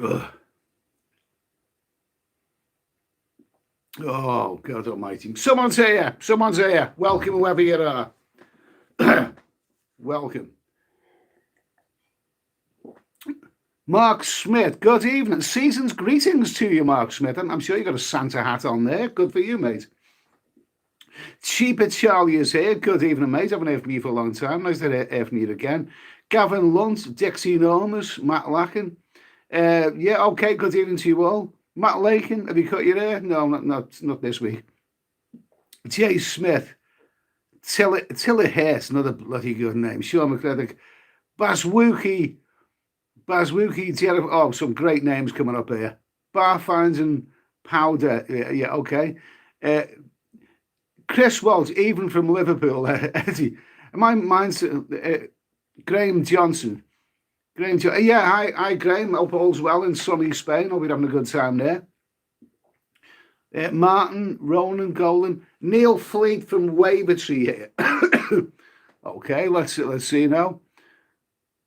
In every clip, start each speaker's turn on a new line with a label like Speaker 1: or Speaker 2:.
Speaker 1: Ugh. Oh, God almighty. Someone's here. Someone's here. Welcome, whoever you are. Welcome. Mark Smith, good evening. Season's greetings to you, Mark Smith. I'm sure you got a Santa hat on there. Good for you, mate. Cheaper Charlie is here. Good evening, mate. Haven't heard from you for a long time. Nice to hear from you again. Gavin Lunt, Dixie Normus, Matt Lacken. Yeah, okay, good evening to you all. Matt Lakin, have you cut your hair? No, not this week. Jay Smith, Tiller Hurst, another bloody good name. Sean McCraddock, Baswookie, Jerry. Oh, some great names coming up here. Barfines and Powder. Yeah, okay. Chris Walsh, even from Liverpool. Eddie, mine's Graham Johnson. Yeah, hi, Graham. Hope all's well in sunny Spain. Hope you're having a good time there. Martin, Ronan, Golan, Neil Fleet from Wavertree here. Okay, let's see now.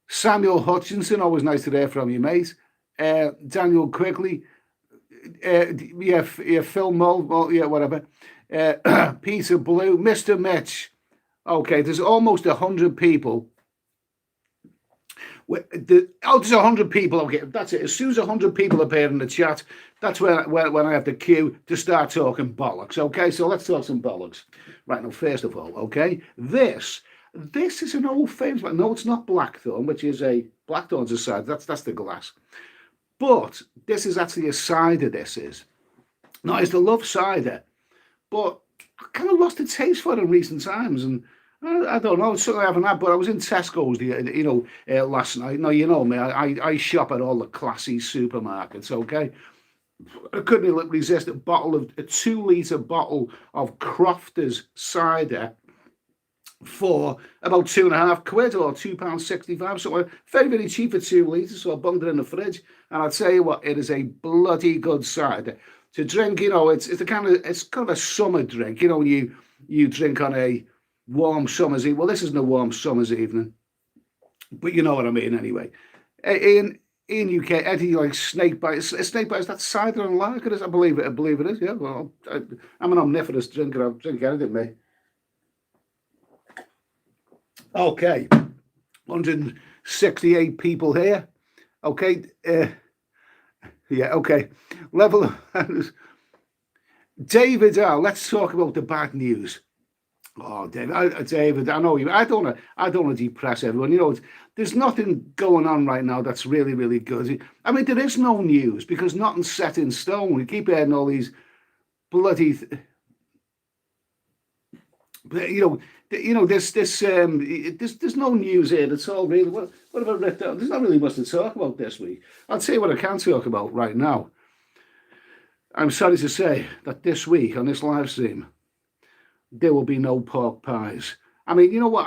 Speaker 1: Samuel Hutchinson, always nice to hear from you, mate. Daniel Quigley. Yeah, Phil Mull, yeah, whatever. Peter Blue, Mr. Mitch. Okay, there's almost 100 people. There's 100 people. Okay, that's it. As soon as 100 people appear in the chat, that's when I have the cue to start talking bollocks. Okay, so let's talk some bollocks. Right now, first of all, okay, this is an old famous. No, it's not Blackthorn, which is a Blackthorn's a cider. That's the glass. But this is actually a cider. This is. Now, I used to love cider, but I kind of lost the taste for it in recent times, and I don't know. It's something I haven't had, but I was in Tesco's, last night. No, you know me. I shop at all the classy supermarkets. Okay, I couldn't resist a 2-litre bottle of Crofters cider for about £2.50 or £2.65. So very, very cheap for 2 litres. So I bunged it in the fridge, and I'll tell you what, it is a bloody good cider to drink. It's kind of a summer drink. You drink on a warm summer's evening. Well, this isn't a warm summer's evening, but you know what I mean anyway. In UK, Eddie likes snake bites. Snake bites, that's cider and lager. I believe it is. Yeah, well, I'm an omnivorous drinker. I'll drink anything, mate. Okay, 168 people here. Okay, yeah, okay. Level of David, let's talk about the bad news. Oh, David, I know you. I don't want to depress everyone. There's nothing going on right now that's really, really good. I mean, there is no news because nothing's set in stone. We keep hearing all these bloody, there's no news here. That's all really. What have I written down? There's not really much to talk about this week. I'll tell you what I can talk about right now. I'm sorry to say that this week on this live stream, there will be no pork pies. I mean, you know what?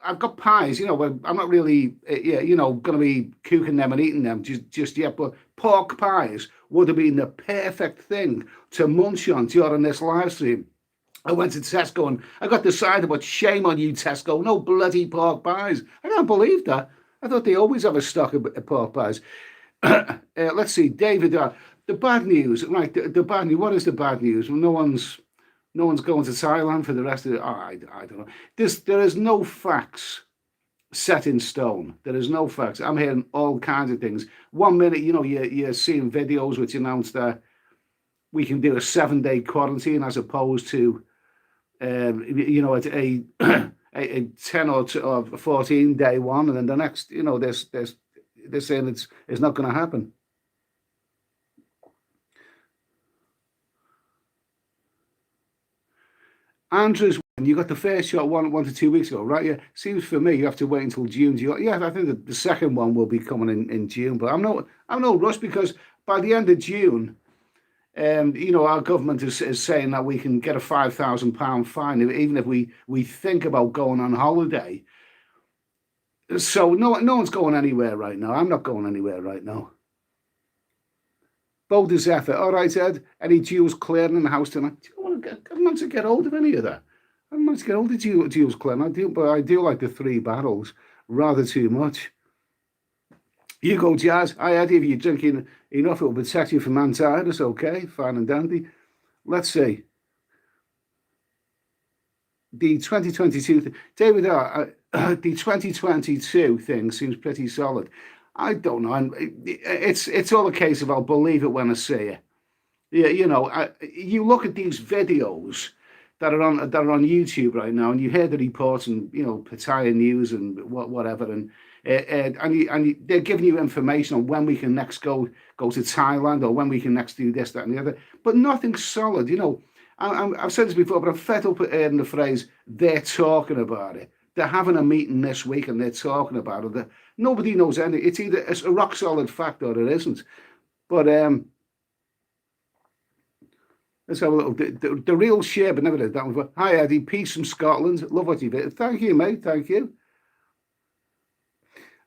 Speaker 1: I've got pies. I'm not really, going to be cooking them and eating them just yet. But pork pies would have been the perfect thing to munch on during this live stream. I went to Tesco and I got decided, but shame on you, Tesco. No bloody pork pies. I can't believe that. I thought they always have a stock of pork pies. Let's see, David. The bad news, right? The bad news. What is the bad news? Well, no one's going to Thailand for the rest of it. I don't know. There is no facts set in stone. There is no facts. I'm hearing all kinds of things. 1 minute, you're seeing videos which announce that we can do a 7-day quarantine as opposed to, a 10 or 14-day one, and then the next, they're saying it's not going to happen. Andrews, you got the first shot 1 to 2 weeks ago, right? Yeah, seems for me you have to wait until June. Yeah, I think the second one will be coming in June, but I'm no rush because by the end of June, our government is saying that we can get a £5,000 fine even if we think about going on holiday. So no one's going anywhere right now. I'm not going anywhere right now. Boulder's effort. All right, Ed. Any Jews clearing in the house tonight? Do you want to get hold of any of that? I haven't managed to get hold of Jews clearing. But I do like the 3 barrels rather too much. You go, Jazz. Hi, Eddie. If you're drinking enough, it will protect you from antivirus. Okay, fine and dandy. Let's see. The 2022, David, the 2022 thing seems pretty solid. I don't know. It's all a case of I'll believe it when I see it. Yeah, you look at these videos that are on YouTube right now, and you hear the reports and Pattaya News and whatever, and they're giving you information on when we can next go to Thailand, or when we can next do this, that, and the other, but nothing's solid. I've said this before, but I'm fed up with hearing the phrase "they're talking about it." They're having a meeting this week and they're talking about it. Nobody knows anything. It's either a rock solid fact or it isn't. But let's have a little. The real share, but never did that one. Hi, Eddie. Peace from Scotland. Love what you did. Thank you, mate. Thank you.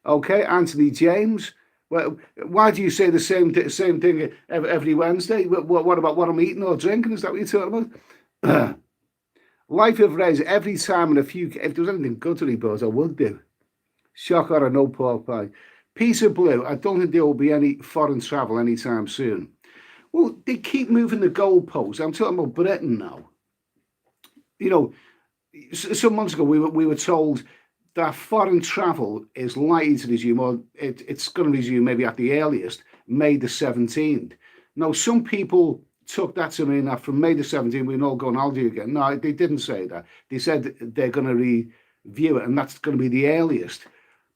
Speaker 1: Okay, Anthony James. Well, why do you say the same thing every Wednesday? What about what I'm eating or drinking? Is that what you're talking about? Life of Rez. Every time in a few. If there was anything good to report, I would do. Shock or a no pork pie. Piece of blue. I don't think there will be any foreign travel anytime soon. Well, they keep moving the goalposts. I'm talking about Britain now. Some months ago we were told that foreign travel is likely to resume, or it's going to resume maybe at the earliest, May the 17th. Now, some people took that to mean that from May the 17th, we can all go on holiday again. No, they didn't say that. They said they're going to review it, and that's going to be the earliest.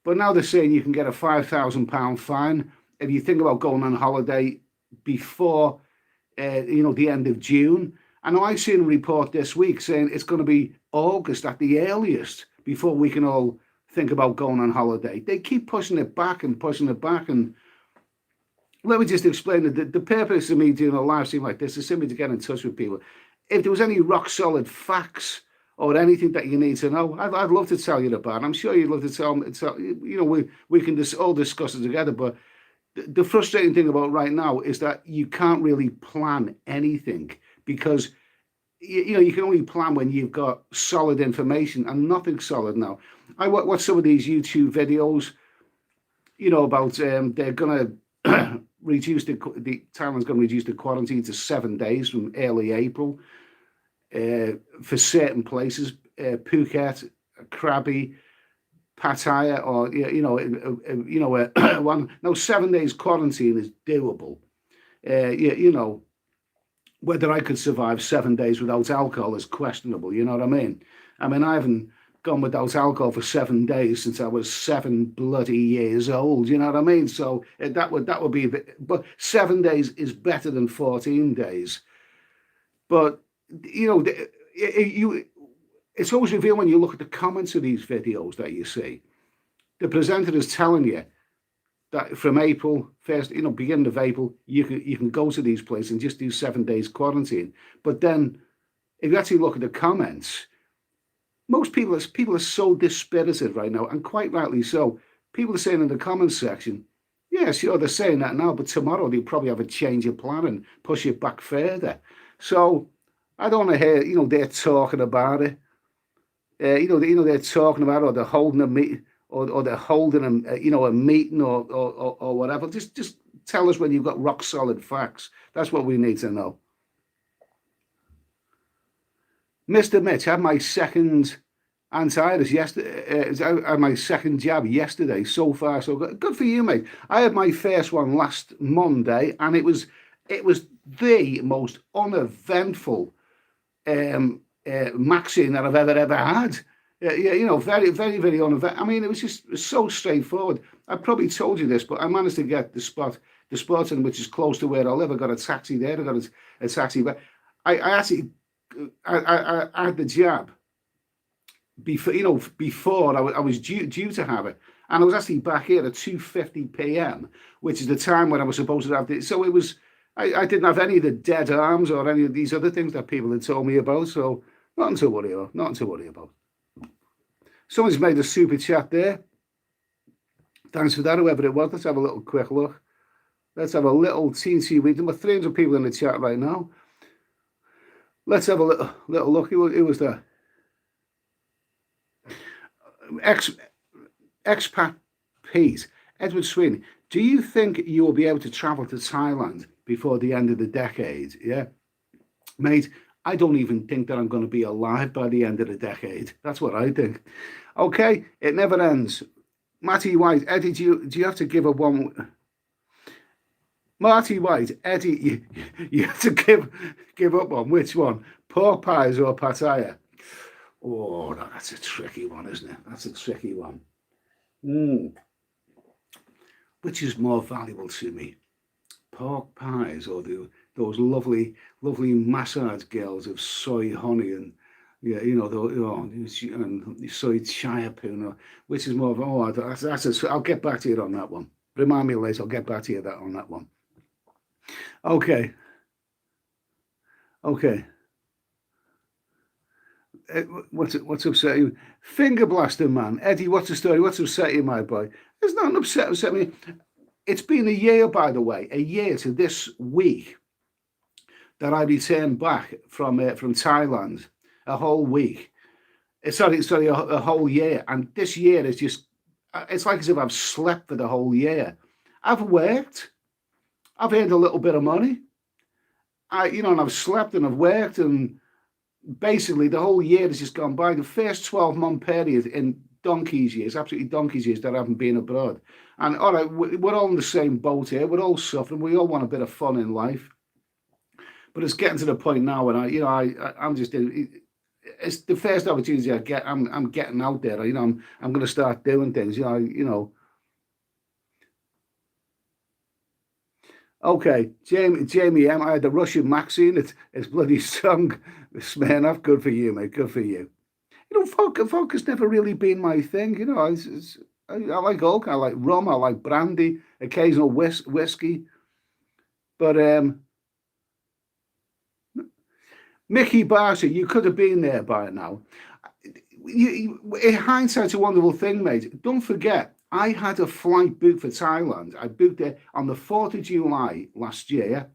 Speaker 1: But now they're saying you can get a £5,000 fine if you think about going on holiday before, the end of June. And I've seen a report this week saying it's going to be August at the earliest before we can all think about going on holiday. They keep pushing it back and pushing it back. And let me just explain that the purpose of me doing a live stream like this is simply to get in touch with people. If there was any rock solid facts or anything that you need to know, I'd love to tell you about it. I'm sure you'd love to tell. We can just all discuss it together. But the frustrating thing about right now is that you can't really plan anything, because you can only plan when you've got solid information, and nothing's solid now. I watch some of these YouTube videos, about they're going to reduce the Thailand's going to reduce the quarantine to 7 days from early April for certain places, Phuket, Krabi, Pattaya, or one. Now 7 days quarantine is doable. Whether I could survive 7 days without alcohol is questionable. You know what I mean? I haven't gone without alcohol for 7 days since I was 7 bloody years old. You know what I mean? So that would be a bit. But 7 days is better than 14 days. But it's always revealing when you look at the comments of these videos that you see. The presenter is telling you that from April 1st, beginning of April, you can go to these places and just do 7 days quarantine. But then, if you actually look at the comments, most people are so dispirited right now, and quite rightly so. People are saying in the comments section, yeah, sure, they're saying that now, but tomorrow they'll probably have a change of plan and push it back further. So I don't want to hear, they're talking about it. They're talking about it, or they're holding a meeting. Or they're holding a meeting or whatever. Just tell us when you've got rock solid facts. That's what we need to know. Mr. Mitch, I had my second antivirus yesterday. I had my second jab yesterday. So far, so good. Good for you, mate. I had my first one last Monday, and it was the most uneventful vaccine that I've ever had. Very, very, very uneventful. It was just so straightforward. I probably told you this, but I managed to get the Sporting, which is close to where I live. I got a taxi there. I got a taxi, but I actually I had the jab before I was due to have it, and I was actually back here at 2:50 p.m., which is the time when I was supposed to have it. So it was. I didn't have any of the dead arms or any of these other things that people had told me about. So nothing to worry about. Nothing to worry about. Someone's made a super chat there. Thanks for that, whoever it was. Let's have a little quick look. Let's have a little teensy read. There are 300 people in the chat right now. Let's have a little look. Who was that? Expat Pete. Edward Sweeney, do you think you will be able to travel to Thailand before the end of the decade? Yeah, mate, I don't even think that I'm going to be alive by the end of the decade. That's what I think. Okay, it never ends. Matty White, Eddie, do you have to give a one? Marty White, Eddie, you have to give up on which one? Pork pies or pattaya? Oh, no, that's a tricky one, isn't it? That's a tricky one. Which is more valuable to me? Pork pies or those lovely massage girls of soy honey and yeah, and soy chia puna, which is more of I'll get back to you on that one. Remind me later, I'll get back to you on that one. Okay. What's upset you? Finger blaster man. Eddie, what's the story? What's upset you, my boy? There's nothing upset me. It's been a year, by the way, a year to this week that I returned back from Thailand. A whole week. Sorry, a whole year. And this year is just, it's like as if I've slept for the whole year. I've worked. I've earned a little bit of money. And I've slept and I've worked, and basically the whole year has just gone by. The first 12-month period in donkey's years, absolutely donkey's years, that I haven't been abroad. And all right, we're all in the same boat here. We're all suffering. We all want a bit of fun in life. But it's getting to the point now when I'm just, it's the first opportunity I get. I'm getting out there. I'm going to start doing things. Okay, Jamie M. I had the Russian Maxine. It's bloody sung. Smirnoff. Good for you, mate. Good for you. Vodka's never really been my thing. I like oak. I like rum. I like brandy. Occasional whiskey. But Mickey Barker, you could have been there by now. In hindsight's a wonderful thing, mate. Don't forget, I had a flight booked for Thailand. I booked it on the 4th of July last year.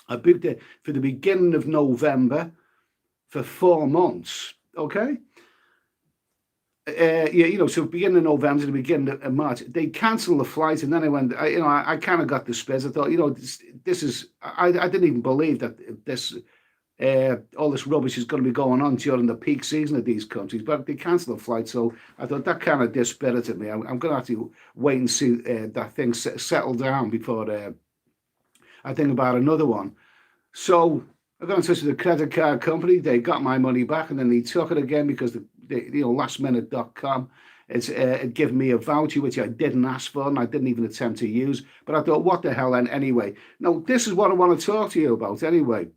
Speaker 1: I booked it for the beginning of November for 4 months. Okay? So beginning of November to the beginning of March, they cancelled the flight, and then I went. I kind of got the spiz. I thought, this is. I didn't even believe that this. All this rubbish is going to be going on during the peak season of these countries, but they cancelled the flight, so I thought that kind of dispirited me. I'm going to have to wait and see that thing settle down before I think about another one. So I got in touch with the credit card company. They got my money back, and then they took it again because lastminute.com it given me a voucher which I didn't ask for and I didn't even attempt to use. But I thought, what the hell? And anyway, now this is what I want to talk to you about. Anyway.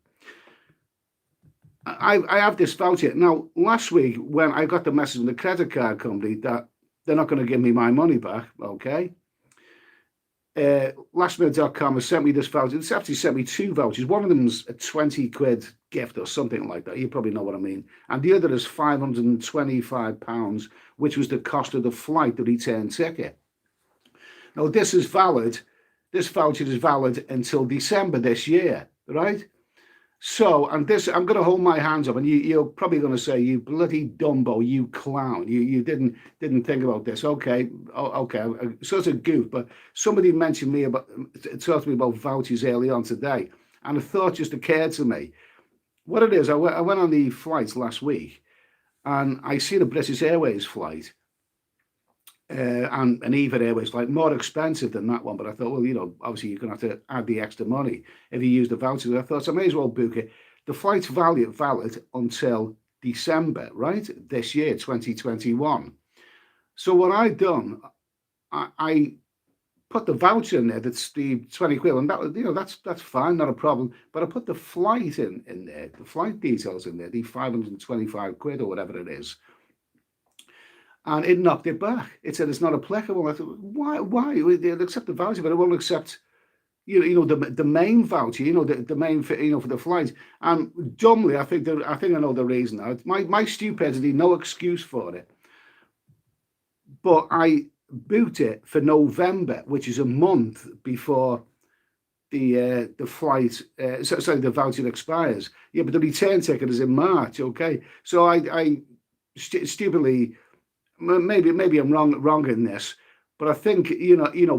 Speaker 1: I have this voucher. Now, last week, when I got the message from the credit card company that they're not going to give me my money back, okay, lastminute.com has sent me this voucher. It's actually sent me 2 vouchers. One of them's a 20 quid gift or something like that. You probably know what I mean. And the other is £525, which was the cost of the flight, the return ticket. Now, this voucher is valid until December this year, right? So, and this, I'm going to hold my hands up, and you're probably going to say, "You bloody Dumbo, you clown! You didn't think about this." Okay, so it's a goof. But somebody talked to me about vouchers early on today, and a thought just occurred to me. What it is, I went on the flights last week, and I seen a British Airways flight. And an EVA Airways flight, more expensive than that one. But I thought, well, obviously you're going to have to add the extra money if you use the vouchers. I thought, so I may as well book it. The flight's valid until December, right? This year, 2021. So what I done, I put the voucher in there. That's the 20 quid, and that that's fine, not a problem. But I put the flight in there, the flight details in there, the 525 quid or whatever it is. And it knocked it back. It said it's not applicable. I thought, why? They'll accept the voucher, but it won't accept, the main voucher. The main for the flight. And dumbly, I think I know the reason now. It's my stupidity, no excuse for it. But I booked it for November, which is a month before the flight. The voucher expires. Yeah, but the return ticket is in March. Okay, so I stupidly. Maybe I'm wrong in this, But I think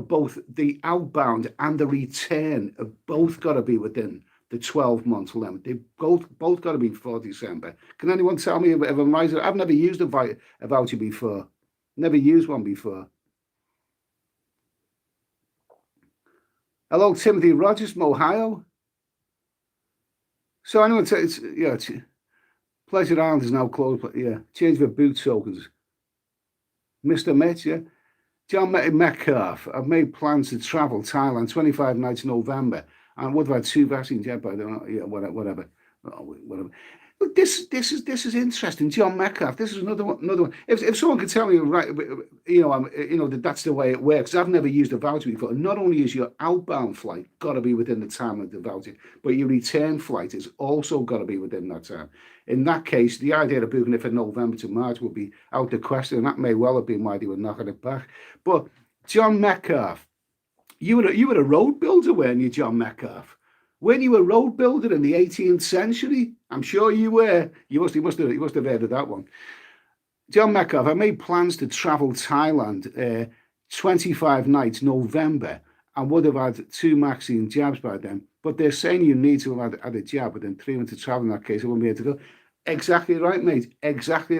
Speaker 1: both the outbound and the return have both got to be within the 12-month limit. They both got to be before December. Can anyone tell me if I'm right? I've never used a voucher before. Never used one before. Hello, Timothy Rogers from Ohio. So anyone says, yeah, Pleasure Island is now closed. Yeah, change the boot tokens. Mr. Mitch, yeah. John Metcalf, I've made plans to travel Thailand 25 nights in November. And what about 2 vaccines? Yeah, but yeah, whatever. Oh, whatever. Look, this is interesting. John Metcalf. This is another one. Another one. If someone could tell me, right, that that's the way it works. I've never used a voucher before. Not only is your outbound flight got to be within the time of the voucher, but your return flight is also got to be within that time. In that case, the idea of booking it for November to March would be out the question, and that may well have been why they were knocking it back. But John Metcalf, you were a road builder, weren't you, John Metcalf? Weren't you a road builder in the 18th century? I'm sure you were. You must have heard of that one. John Metcalf, I made plans to travel Thailand 25 nights, November, and would have had 2 vaccine jabs by then. But they're saying you need to have had a jab within 3 months of travel. In that case, I won't be able to go. Exactly right, mate. Exactly.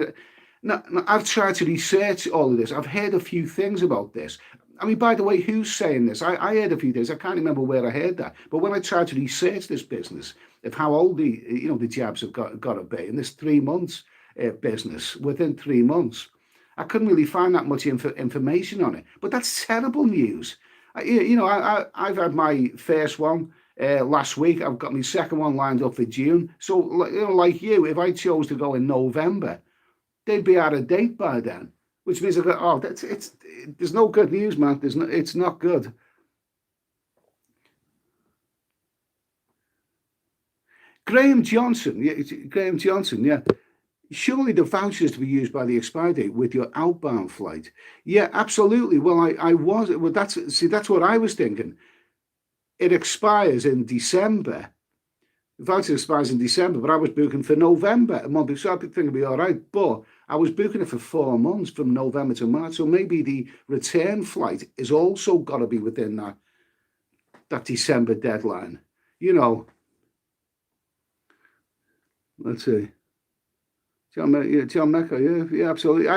Speaker 1: Now, I've tried to research all of this. I've heard a few things about this. I mean, by the way, who's saying this? I heard a few things. I can't remember where I heard that. But when I tried to research this business of how old the jabs have got to be in this 3 months business, within 3 months, I couldn't really find that much information on it. But that's terrible news. I've had my first one last week. I've got my second one lined up for June. So, like you, if I chose to go in November, they'd be out of date by then. Which means I go, there's no good news, man. It's not good. Graham Johnson, yeah. Surely the voucher is to be used by the expiry date with your outbound flight. Yeah, absolutely. Well, that's what I was thinking. It expires in December. The voucher expires in December, but I was booking for November, a month. So I think it'd be all right. But I was booking it for 4 months from November to March. So maybe the return flight is also got to be within that December deadline. Let's see. John Mecca, yeah, absolutely.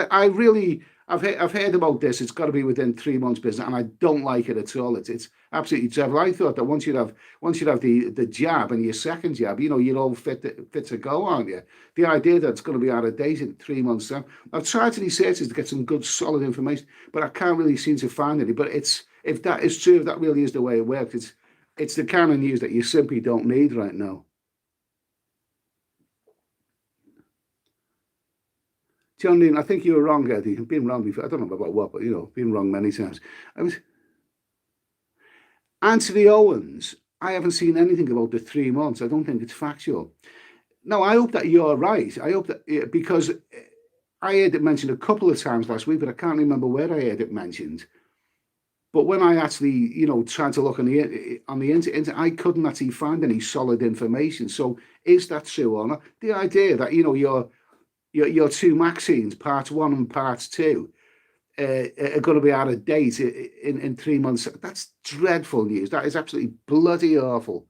Speaker 1: I've heard about this. It's got to be within 3 months business, and I don't like it at all. It's absolutely terrible. I thought that once you'd have the jab and your second jab, you're all fit to go, aren't you? The idea that it's going to be out of date in 3 months time. I've tried to research it to get some good solid information, but I can't really seem to find any. But if that is true, if that really is the way it works, it's the kind of news that you simply don't need right now. John Dean, I think you were wrong, Eddie. You've been wrong before. I don't know about what, but been wrong many times. Anthony Owens, I haven't seen anything about the 3 months. I don't think it's factual. No, I hope that you're right. I hope that because I heard it mentioned a couple of times last week, but I can't remember where I heard it mentioned. But when I actually, tried to look on the internet, I couldn't actually find any solid information. So is that true or not? The idea that your 2 vaccines, part 1 and part 2, are going to be out of date in 3 months. That's dreadful news. That is absolutely bloody awful.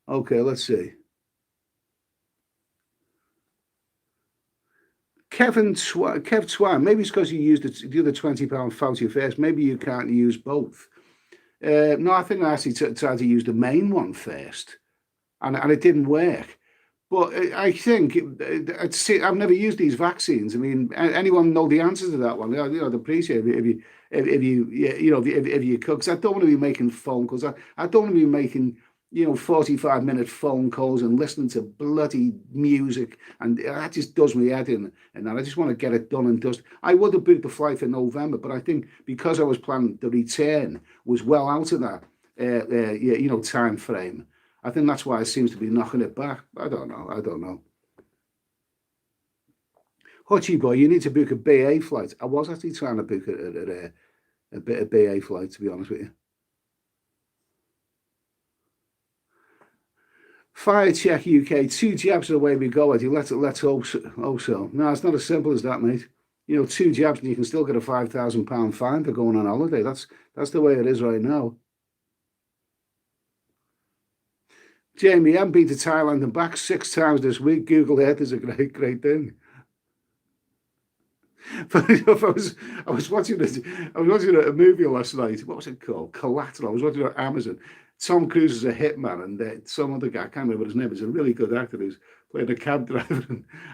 Speaker 1: Okay, let's see. Kev Twan, maybe it's because you used the other £20 voucher first. Maybe you can't use both. No, I think I actually tried to use the main one first, and it didn't work. But I think I've never used these vaccines. I mean, anyone know the answer to that one? I'd appreciate it if you could. Because I don't want to be making phone calls. I don't want to be making 45-minute phone calls and listening to bloody music, and that just does me head in. And I just want to get it done and dust. I would have booked the flight for November, but I think because I was planning the return was well out of that, time frame. I think that's why it seems to be knocking it back. I don't know. Hutchie boy, you need to book a BA flight. I was actually trying to book a bit of BA flight, to be honest with you. Fire check UK, 2 jabs are the way we go, Eddie. Let's hope so. No, it's not as simple as that, mate. 2 jabs and you can still get a £5,000 fine for going on holiday. That's the way it is right now. Jamie, I've been to Thailand and back 6 times this week. Google Earth is a great thing. Funny enough, I was watching a movie last night. What was it called? Collateral. I was watching it on Amazon. Tom Cruise is a hitman, and some other guy, I can't remember his name. He's a really good actor who's playing a cab driver,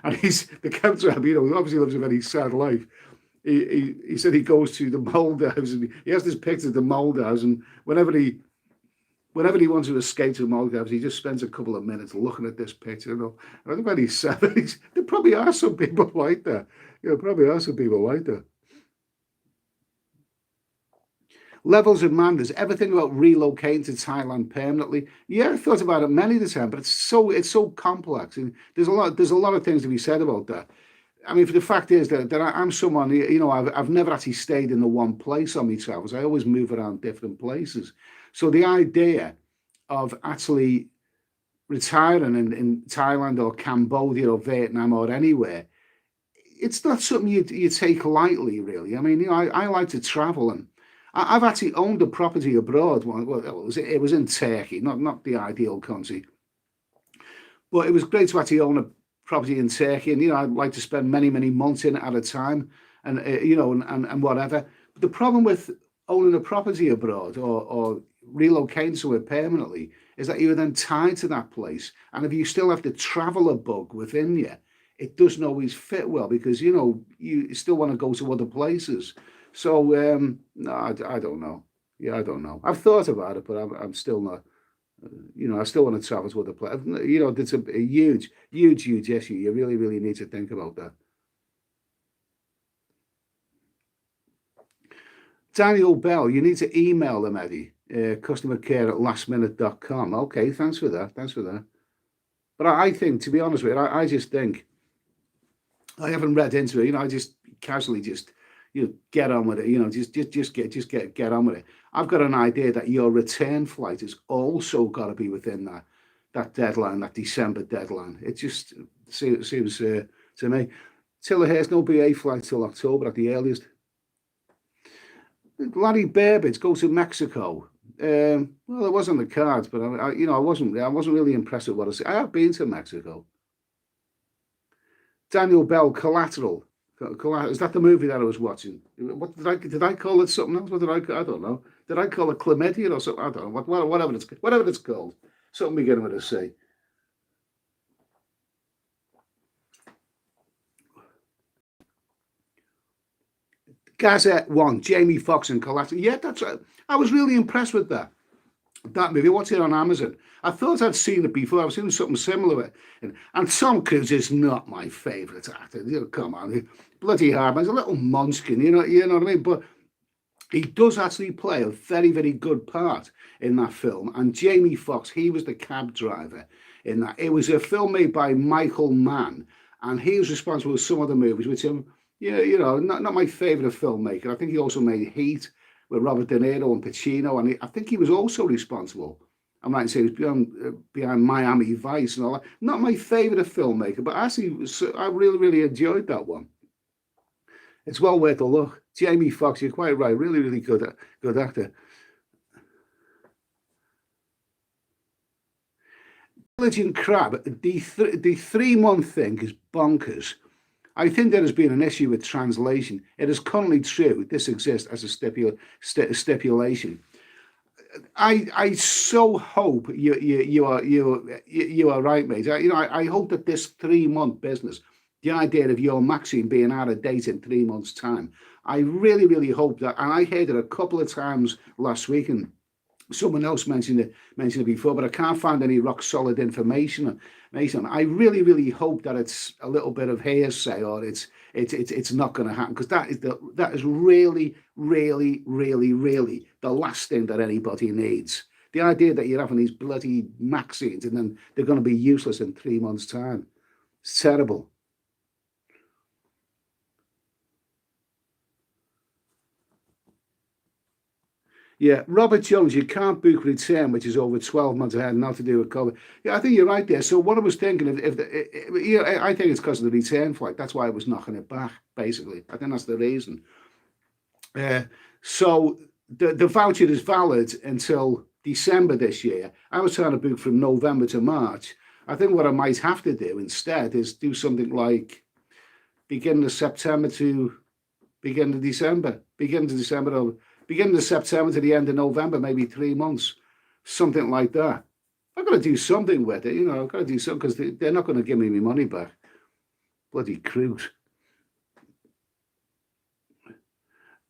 Speaker 1: and he's the cab driver. Obviously lives a very sad life. He said he goes to the mold house, and he has this picture of the mold house, and whenever he wants to escape to the mold house, he just spends a couple of minutes looking at this picture. And I'm very sad. There probably are some people like that. Probably are some people like that. Levels of Manders, ever think about relocating to Thailand permanently? Yeah, I thought about it many times, but it's so complex, and there's a lot of things to be said about that. I mean, the fact is that I'm someone, I've never actually stayed in the one place on my travels. I always move around different places. So the idea of actually retiring in Thailand or Cambodia or Vietnam or anywhere, it's not something you take lightly, really. I mean, I like to travel, and I've actually owned a property abroad. Well, it was in Turkey, not the ideal country, but it was great to actually own a property in Turkey, and I'd like to spend many months in it at a time, and and whatever. But the problem with owning a property abroad or relocating somewhere permanently is that you're then tied to that place, and if you still have the traveller bug within you, it doesn't always fit well because you still want to go to other places. So no, I don't know. Yeah, I don't know. I've thought about it, but I'm still not. I still want to travel to other places. It's a huge issue. You really need to think about that. Daniel Bell, you need to email them, Eddie. Customer care at lastminute.com. Okay, thanks for that. But I think, to be honest with you, I just think I haven't read into it. I just casually get on with it. Just get on with it. I've got an idea that your return flight has also got to be within that deadline, that December deadline. It just seems to me. Tillerhurst, no BA flight till October at the earliest. Larry Burbage go to Mexico. Well, it was on the cards, but I wasn't really impressed with what I see. I have been to Mexico. Daniel Bell, Collateral. Is that the movie that I was watching? What did I call it something else? What did I don't know. Did I call it Chlamydia or something? I don't know. Whatever it's called. Something beginning with a C. Gazette 1, Jamie Foxx and Collateral. Yeah, that's right. I was really impressed with that movie. I watched it on Amazon. I thought I'd seen it before. I've seen something similar. And Tom Cruise is not my favourite actor. Come on, bloody hard man. He's a little munchkin, you know what I mean? But he does actually play a very good part in that film. And Jamie Foxx, he was the cab driver in that. It was a film made by Michael Mann, and he was responsible for some other movies, which not my favourite filmmaker. I think he also made Heat with Robert De Niro and Pacino, and I think he was also responsible. I'm right in saying he was behind Miami Vice and all that. Not my favourite filmmaker, but actually, I really enjoyed that one. It's well worth a look. Jamie Foxx, you're quite right. Really good actor. Diligent Crab, the 3 month thing is bonkers. I think there has been an issue with translation. It is currently true. This exists as a stipulation. I so hope you are right, mate. I hope that this 3 month business, the idea of your Maxine being out of date in 3 months' time, I really hope that. And I heard it a couple of times last week, and someone else mentioned it before, but I can't find any rock solid information. I really hope that it's a little bit of hearsay, or it's not going to happen, because that is really the last thing that anybody needs. The idea that you're having these bloody Maxines and then they're going to be useless in 3 months' time. It's terrible. Yeah, Robert Jones, you can't book return, which is over 12 months ahead, not to do with COVID. Yeah, I think you're right there. So what I was thinking, if yeah, I think it's because of the return flight. That's why I was knocking it back, basically. I think that's the reason. Uh, so the voucher is valid until December this year. I was trying to book from November to March. I think what I might have to do instead is do something like beginning of September to beginning of December, beginning of December or beginning of September to the end of November, maybe 3 months, something like that. I've got to do something with it, I've got to do something because they're not going to give me my money back. Bloody cruise.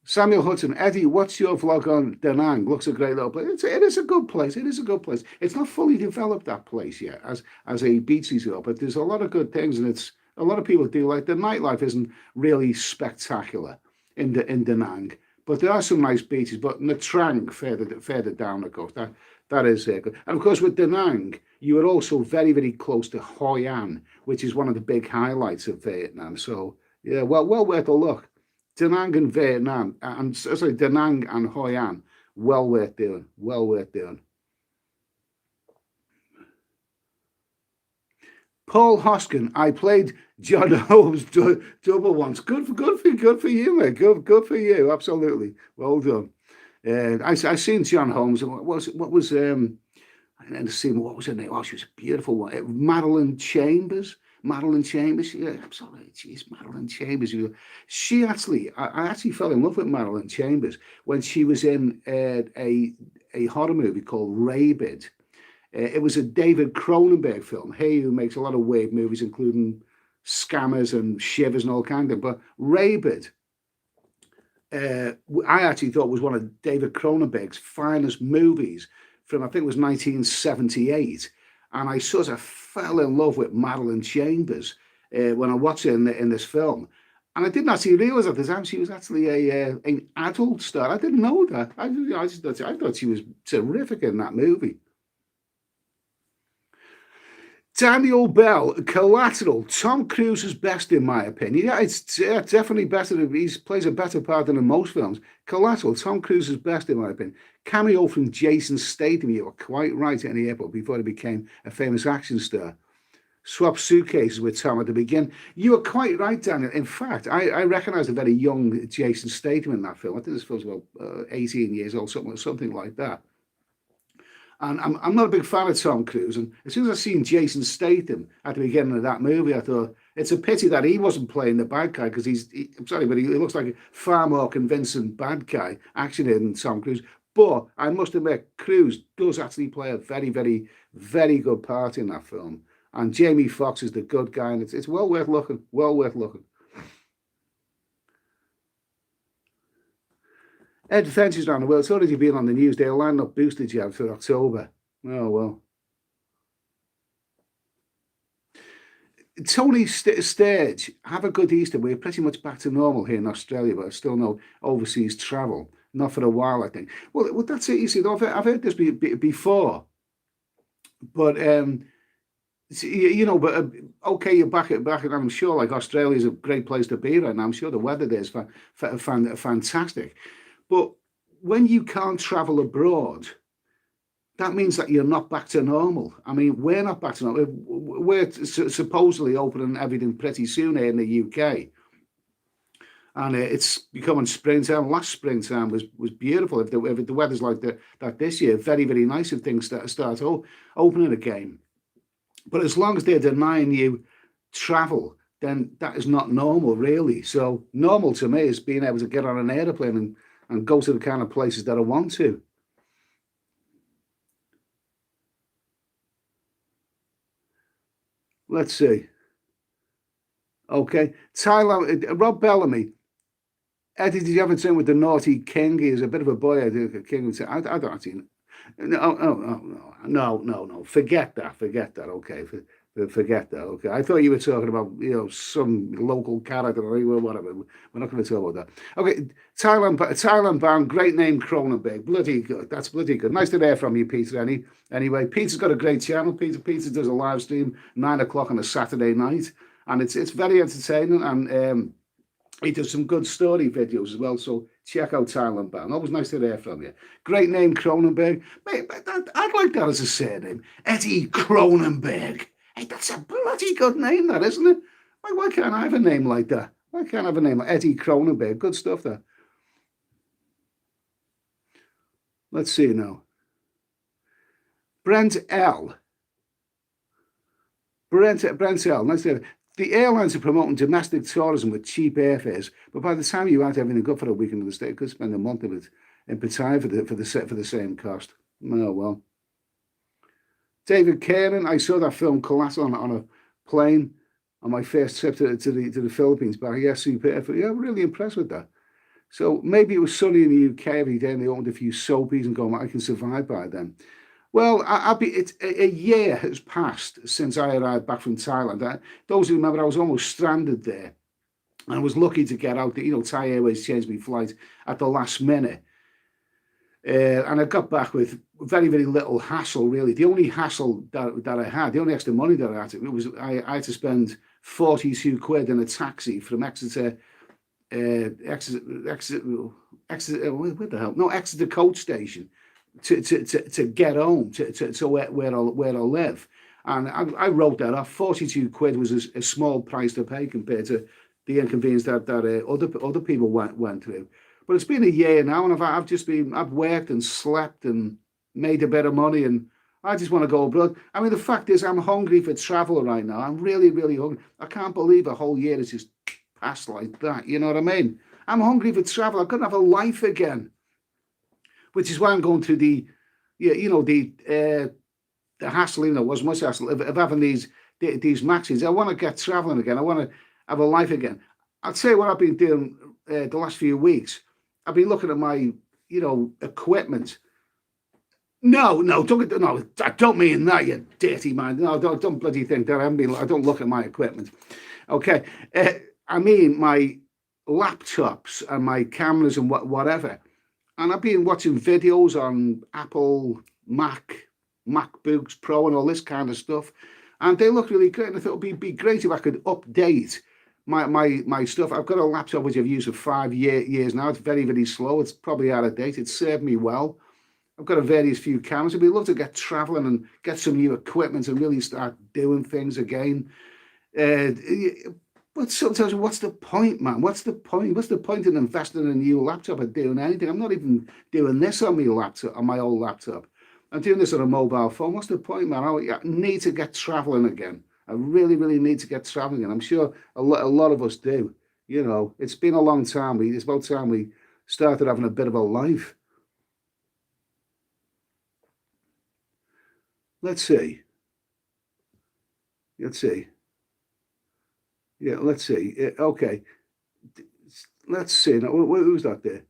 Speaker 1: Samuel Hudson, Eddie, what's your vlog on Da Nang? Looks a great little place. It is a good place. It is a good place. It's not fully developed, that place yet, as a beach resort, but there's a lot of good things, and it's a lot of people do like the nightlife isn't really spectacular in Da Nang, but there are some nice beaches. But Nha Trang, further down the coast, that is good. And of course, with Da Nang, you are also very, very close to Hoi An, which is one of the big highlights of Vietnam. So yeah, well worth a look. Da Nang and Vietnam, and sorry, Da Nang and Hoi An, well worth doing. Well worth doing. Paul Hoskin, I played John Holmes double once. Good for you, mate. Good for you. Absolutely, well done. I seen John Holmes. What was I didn't see what was her name. Oh, she was a beautiful one. Madeleine Chambers. Madeleine Chambers, yeah, absolutely. Jeez, Madeleine Chambers. She actually, I actually fell in love with Madeleine Chambers when she was in a horror movie called Rabid. It was a David Cronenberg film. He who makes a lot of weird movies, including Scammers and Shivers and all kinds of. But Rabid, I actually thought was one of David Cronenberg's finest movies from, I think it was 1978. And I sort of fell in love with Madeleine Chambers when I watched her in this film. And I didn't actually realise at the time she was actually an adult star. I didn't know that. I thought she was terrific in that movie. Daniel Bell, Collateral. Tom Cruise is best in my opinion. Yeah, it's definitely better. He plays a better part than in most films. Collateral. Tom Cruise is best in my opinion. Cameo from Jason Statham. You were quite right in the airport before he became a famous action star. Swap suitcases with Tom at the beginning. You were quite right, Daniel. In fact, I recognised a very young Jason Statham in that film. I think this film's about 18 years old, something like that. And I'm not a big fan of Tom Cruise. And as soon as I seen Jason Statham at the beginning of that movie, I thought it's a pity that he wasn't playing the bad guy because I'm sorry, but he looks like a far more convincing bad guy actually than Tom Cruise. But I must admit, Cruise does actually play a very, very, very good part in that film. And Jamie Foxx is the good guy, and it's well worth looking. Well worth looking. Ed Fences around the world. So you've been on the news. They're lining up booster jabs for October. Oh, well. Tony Sturge, have a good Easter. We're pretty much back to normal here in Australia, but still no overseas travel. Not for a while, I think. Well that's it. You see, I've heard this before. But, but okay, you're back, and I'm sure like Australia's a great place to be right now. I'm sure the weather there is fantastic. But when you can't travel abroad, that means that you're not back to normal. I mean, we're not back to normal. We're supposedly opening everything pretty soon here in the UK. And it's becoming springtime. Last springtime was beautiful. If the weather's like that this year, very, very nice if things start opening again. But as long as they're denying you travel, then that is not normal, really. So normal to me is being able to get on an airplane and go to the kind of places that I want to. Let's see. Okay. Thailand, Rob Bellamy. Eddie, did you ever turn with the naughty king? He is a bit of a boy. I think a king would say, I don't actually. No. Forget that. Okay. Forget that. Okay. I thought you were talking about, some local character or whatever. We're not going to talk about that. Okay. Thailand bound, great name, Cronenberg. Bloody good. That's bloody good. Nice to hear from you, Peter. Anyway, Peter's got a great channel. Peter does a live stream 9 o'clock on a Saturday night, and it's very entertaining. And He does some good story videos as well, so check out Thailand Bound. Always nice to hear from you. Great name, Cronenberg. Mate, I'd like that as a surname. Eddie Cronenberg. Hey, that's a bloody good name, that, isn't it? Why can't I have a name like that? Why can't I have a name like Eddie Cronenberg? Good stuff there. Let's see now. Brent L. Brent L. Nice to hear. The airlines are promoting domestic tourism with cheap airfares, but by the time you had everything good for a weekend in the state, you could spend a month of it in Pattaya for the same cost. Oh well. David Kiernan, I saw that film Collateral on a plane on my first trip to the Philippines. But yeah, super. Yeah, really impressed with that. So maybe it was sunny in the UK every day, and they owned a few soapies and going, I can survive by then. Well, it's a year has passed since I arrived back from Thailand. Those who remember, I was almost stranded there. And I was lucky to get out. Thai Airways changed my flight at the last minute. And I got back with very, very little hassle, really. The only hassle that I had, the only extra money that I had, it was I had to spend 42 quid in a taxi from Exeter, where the hell? No, Exeter coach station to get home to where I live. And I wrote that off. 42 quid was a small price to pay compared to the inconvenience that other people went through. But it's been a year now, and I've worked and slept and made a bit of money, and I just want to go abroad. I mean, the fact is, I'm hungry for travel right now. I'm really, really hungry. I can't believe a whole year has just passed like that. You know what I mean? I'm hungry for travel. I'm going to have a life again, which is why I'm going through the hassle. It was much hassle of having these maxes. I want to get traveling again. I want to have a life again. I'll tell you what I've been doing the last few weeks. I've been looking at my, equipment. No, I don't mean that, you dirty man. No, don't bloody think that. I don't look at my equipment. Okay, I mean my laptops and my cameras and whatever. And I've been watching videos on Apple, MacBooks Pro, and all this kind of stuff, and they look really great. And I thought it'd be great if I could update my stuff. I've got a laptop which I've used for 5 years now. It's very, very slow. It's probably out of date. It's served me well. I've got a various few cameras. I'd be love to get traveling and get some new equipment and really start doing things again. But sometimes, what's the point, man? What's the point? What's the point in investing in a new laptop or doing anything? I'm not even doing this on my laptop, on my old laptop. I'm doing this on a mobile phone. What's the point, man? I need to get traveling again. I really, really need to get traveling, and I'm sure a lot of us do. It's been a long time. It's about time we started having a bit of a life. Let's see. Yeah, let's see. Okay. Let's see. Now, who's that there?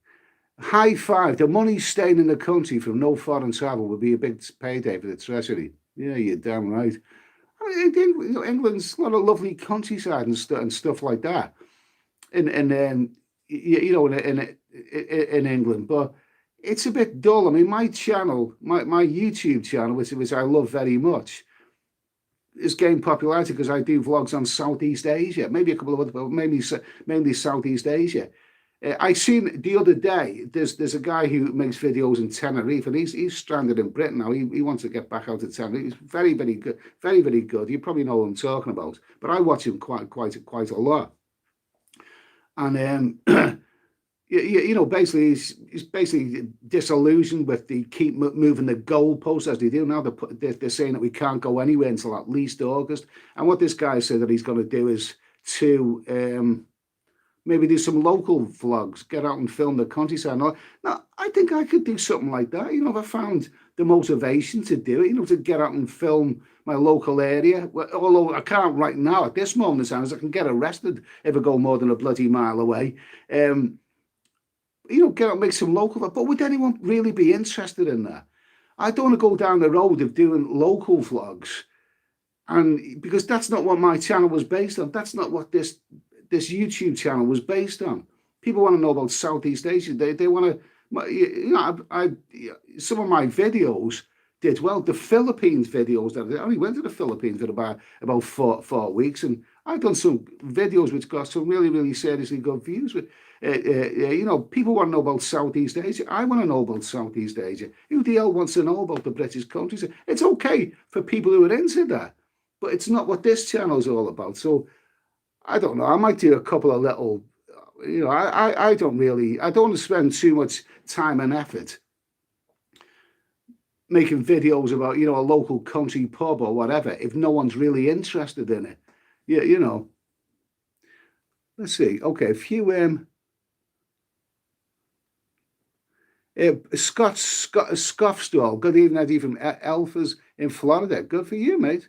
Speaker 1: High five. The money staying in the country from no foreign travel would be a big payday for the Treasury. Yeah, you're damn right. I mean, England's a lot of lovely countryside and stuff like that, in England. But it's a bit dull. I mean, my channel, my YouTube channel, which I love very much, is gaining popularity because I do vlogs on Southeast Asia, maybe a couple of other, but mainly Southeast Asia. I seen the other day, there's a guy who makes videos in Tenerife, and he's stranded in Britain now. He wants to get back out to Tenerife. He's very, very good, very, very good. You probably know what I'm talking about, but I watch him quite a lot. And basically he's basically disillusioned with the keep moving the goalposts as they do now. They're saying that we can't go anywhere until at least August. And what this guy said that he's going to do is to maybe do some local vlogs, get out and film the countryside. Now, I think I could do something like that. If I found the motivation to do it, to get out and film my local area. Although I can't right now at this moment in time, as I can get arrested if I go more than a bloody mile away. Get out and make some local. But would anyone really be interested in that? I don't want to go down the road of doing local vlogs, and because that's not what my channel was based on. That's not what this YouTube channel was based on. People want to know about Southeast Asia. They want to, some of my videos did well. The Philippines videos, I only went to the Philippines for about 4 weeks, and I've done some videos which got some really, really seriously good views. With, you know, people want to know about Southeast Asia. I want to know about Southeast Asia. Who the hell wants to know about the British countries? It's okay for people who are into that, but it's not what this channel is all about. So I don't know. I might do a couple of little, you know, I don't want to spend too much time and effort making videos about, you know, a local country pub or whatever if no one's really interested in it. Yeah, you know. Let's see. Okay, a few Scott Scoffstall. Good evening, Eddie from Elfers in Florida. Good for you, mate.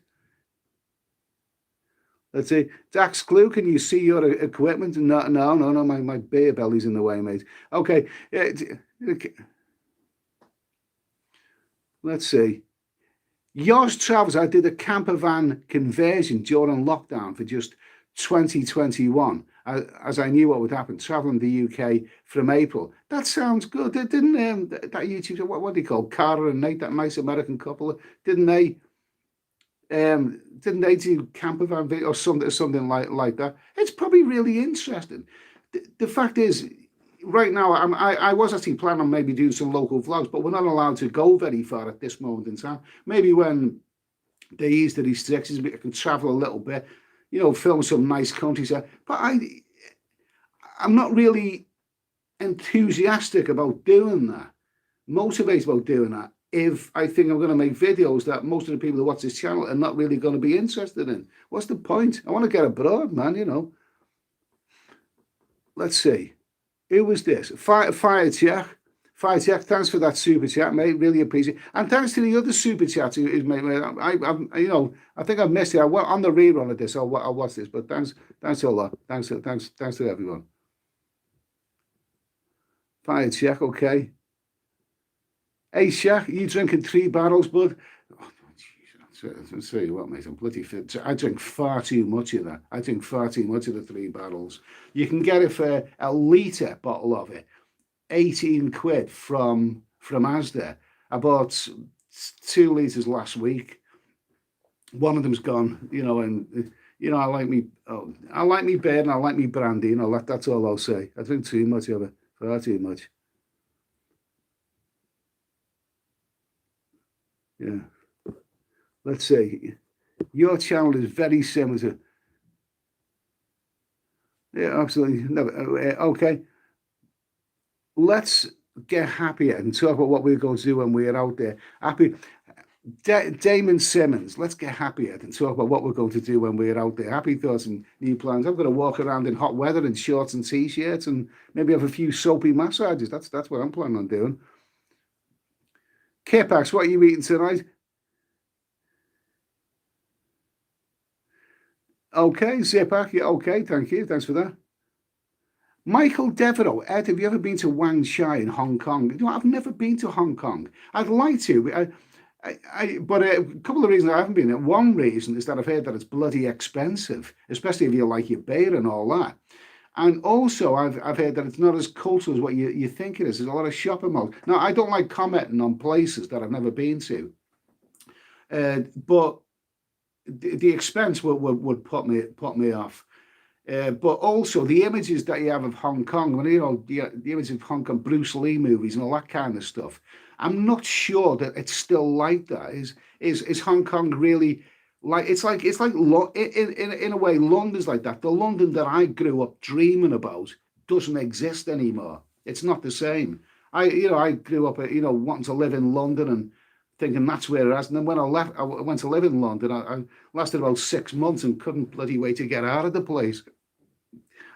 Speaker 1: Let's see. Dax Clue, can you see your equipment? No, my beer belly's in the way, mate. Okay. Let's see. Yours Travels, I did a camper van conversion during lockdown for just 2021, as I knew what would happen, traveling the UK from April. That sounds good. Didn't that YouTube, what do they call Carter and Nate, that nice American couple, didn't they do camper van video or something like that? It's probably really interesting. The fact is, right now, I was actually planning on maybe doing some local vlogs, but we're not allowed to go very far at this moment in time. Maybe when they ease the restrictions, I can travel a little bit, you know, film some nice countryside. But I'm not really enthusiastic about doing that, motivated about doing that, if I think I'm going to make videos that most of the people who watch this channel are not really going to be interested in. What's the point? I want to get abroad, man, you know. Let's see. Who was this? Fire Check. Fire Check, thanks for that super chat, mate. Really appreciate it. And thanks to the other super chats who made, you know, I think I missed it. I went on the rerun of this. I'll watch this, but thanks a lot. Thanks to everyone. Fire Check, okay. Hey, Shaq, you drinking 3 barrels, bud? Oh, I'll tell you what, mate, I'm bloody fit. I drink far too much of that. I drink far too much of the 3 barrels. You can get it for a litre bottle of it, 18 quid from Asda. I bought 2 litres last week. One of them's gone, you know, and you know, I like me beer and I like me brandy, you know, that's all I'll say. I drink too much of it, far too much. Yeah. Let's see. Your channel is very similar to. Yeah, absolutely. No, okay. Let's get happier and talk about what we're going to do when we're out there. Happy. Damon Simmons, let's get happier and talk about what we're going to do when we're out there. Happy thoughts and new plans. I'm going to walk around in hot weather in shorts and t-shirts and maybe have a few soapy massages. That's what I'm planning on doing. Kipax, what are you eating tonight? Okay, Zipak, yeah, okay, thank you. Thanks for that. Michael Devereaux, Ed, have you ever been to Wang Chai in Hong Kong? You know, I've never been to Hong Kong. I'd like to. But a couple of reasons I haven't been. One reason is that I've heard that it's bloody expensive, especially if you like your beer and all that. And also, I've heard that it's not as cultural as what you think it is. There's a lot of shopping malls. Now, I don't like commenting on places that I've never been to, but the expense would put me off. But also the images that you have of Hong Kong, when you know the image of Hong Kong, Bruce Lee movies and all that kind of stuff. I'm not sure that it's still like that. Is Hong Kong really? Like it's like in a way, London's like that. The London that I grew up dreaming about doesn't exist anymore. It's not the same. I grew up wanting to live in London and thinking that's where it is. And then when I went to live in London. I lasted about 6 months and couldn't bloody wait to get out of the place.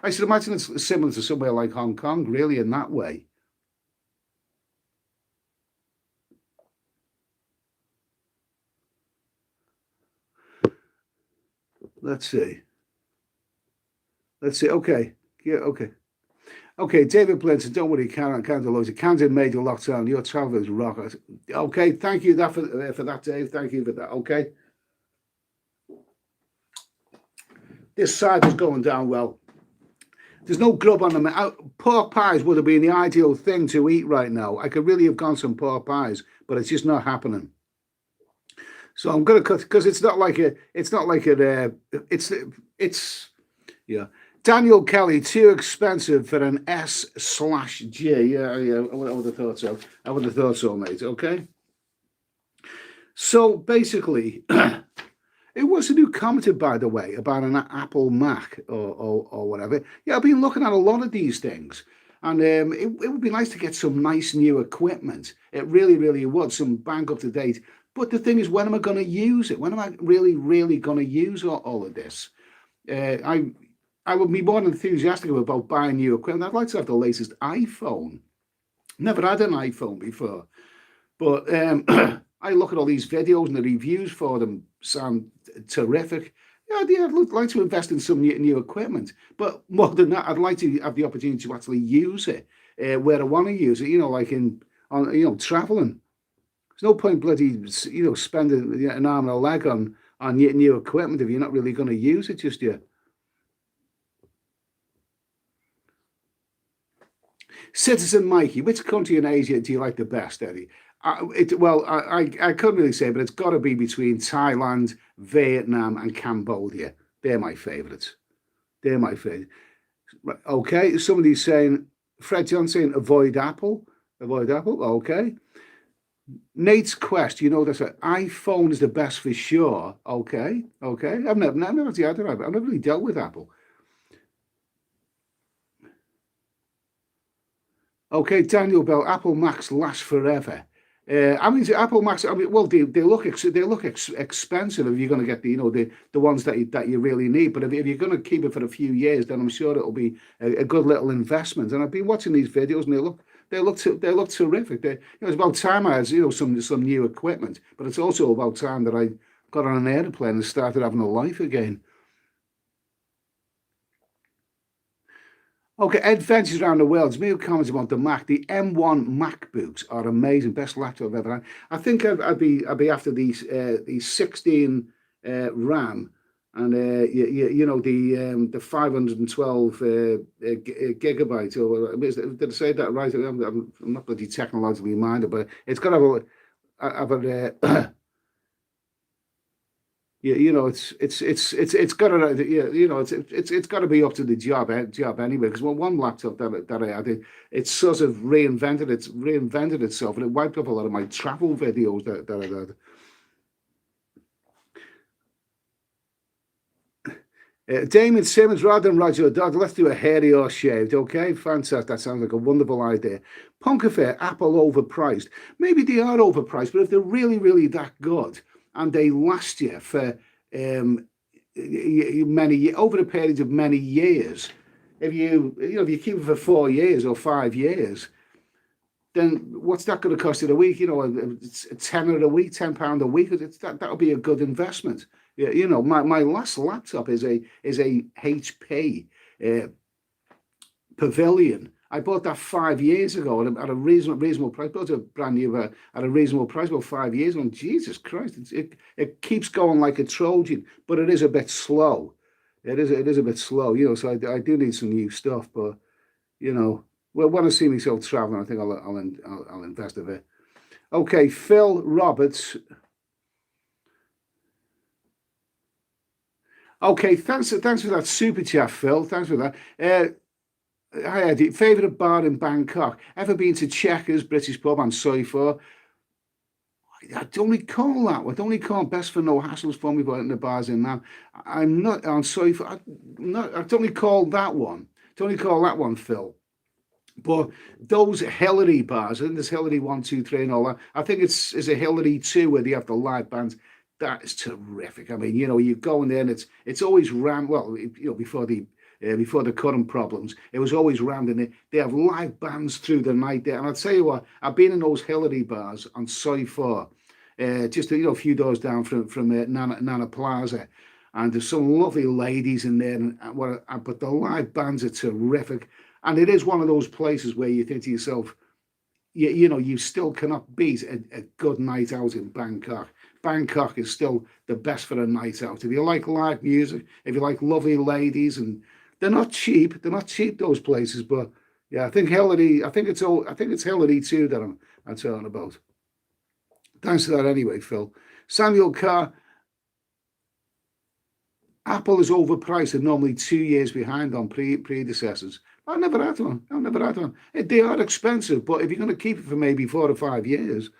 Speaker 1: I should imagine it's similar to somewhere like Hong Kong, really, in that way. Let's see. Okay. Yeah, okay. Okay, David Blinton, don't worry, Canada loads. Canada made a lockdown. Your travel is rocket. Okay, thank you for that, Dave. Thank you for that. Okay. This side is going down well. There's no grub on them. Pork pies would have been the ideal thing to eat right now. I could really have gone some pork pies, but it's just not happening. So I'm gonna cut because it's yeah. Daniel Kelly, too expensive for an S/G. Yeah. I would have thought so. I would have thought so, mate. Okay. So basically, it was a new commented, by the way, about an Apple Mac or whatever. Yeah, I've been looking at a lot of these things, and it would be nice to get some nice new equipment. It really, really would. Some bang up to date. But the thing is, when am I going to use it? When am I really, really going to use all of this? Uh, I I would be more enthusiastic about buying new equipment. I'd like to have the latest iPhone. Never had an iPhone before, but I look at all these videos and the reviews for them sound terrific. Yeah, I'd like to invest in some new equipment, but more than that, I'd like to have the opportunity to actually use it where I want to use it. Like traveling. There's no point bloody spending an arm and a leg on new equipment if you're not really going to use it just yet. Citizen Mikey, which country in Asia do you like the best, Eddie? I couldn't really say, but it's got to be between Thailand, Vietnam, and Cambodia. They're my favourites. They're my favourite. Right, okay, somebody's saying, Fred John saying, avoid Apple. Avoid Apple. Okay. Nate's Quest, that iPhone is the best for sure. Okay. Okay. I've never actually had it. I've never really dealt with Apple. Okay, Daniel Bell, Apple Macs last forever. Apple Macs. Well, they look expensive if you're going to get the ones that you really need. But if you're going to keep it for a few years, then I'm sure it'll be a good little investment. And I've been watching these videos, and they look terrific. It's about time I had some new equipment, but it's also about time that I got on an airplane and started having a life again. Okay, adventures around the world. Me who comments about the Mac. The M1 MacBooks are amazing. Best laptop I've ever had. I think I'd be after these 16 RAM and the 512 gigabytes. Or did I say that right? I'm not bloody technologically minded, but it's got to have a yeah, it's got to it's got to be up to the job anyway. Because one laptop that I had, it sort of reinvented itself, and it wiped up a lot of my travel videos that I had. Damon Simmons, rather than Roger Dog, let's do a hairy or shaved. Okay, fantastic. That sounds like a wonderful idea. Punk affair, Apple overpriced. Maybe they are overpriced, but if they're really, really that good and they last you for many over a period of many years, if you keep it for 4 years or 5 years, then what's that going to cost you a week? It's a tenner a week, £10 a week. That'll be a good investment. Yeah, my last laptop is a HP Pavilion. I bought that 5 years ago at a reasonable price. Bought a brand new at a reasonable price about 5 years ago. And Jesus Christ, it keeps going like a Trojan, but it is a bit slow. It is a bit slow, So I do need some new stuff, but well, when I see myself traveling, I think I'll invest a bit. Okay, Phil Roberts. Okay, thanks for that super chat, Phil. Thanks for that. Hi, Eddie. Favorite bar in Bangkok? Ever been to Checkers, British pub, and Soy for? I don't recall that one. I don't recall Best for No Hassles for me, but in the bars in now. I'm not on Soy for. I don't recall that one. Don't recall that one, Phil. But those Hillary bars, I think there's Hillary 1, 2, 3, and all that. I think it's a Hillary 2 where they have the live bands. That is terrific. I mean, you go in there and it's always rammed. Well, before the current problems, it was always rammed in it. They have live bands through the night there. And I'll tell you what, I've been in those Hillary bars on Soy 4, just a few doors down from Nana Plaza. And there's some lovely ladies in there. But the live bands are terrific. And it is one of those places where you think to yourself, you still cannot beat a good night out in Bangkok. Bangkok is still the best for a night out. If you like live music, if you like lovely ladies, and they're not cheap, those places. But yeah, I think it's Hillary too that I'm talking about. Thanks for that anyway, Phil. Samuel Carr, Apple is overpriced and normally 2 years behind on predecessors. I've never had one. I've never had one. They are expensive, but if you're going to keep it for maybe 4 or 5 years,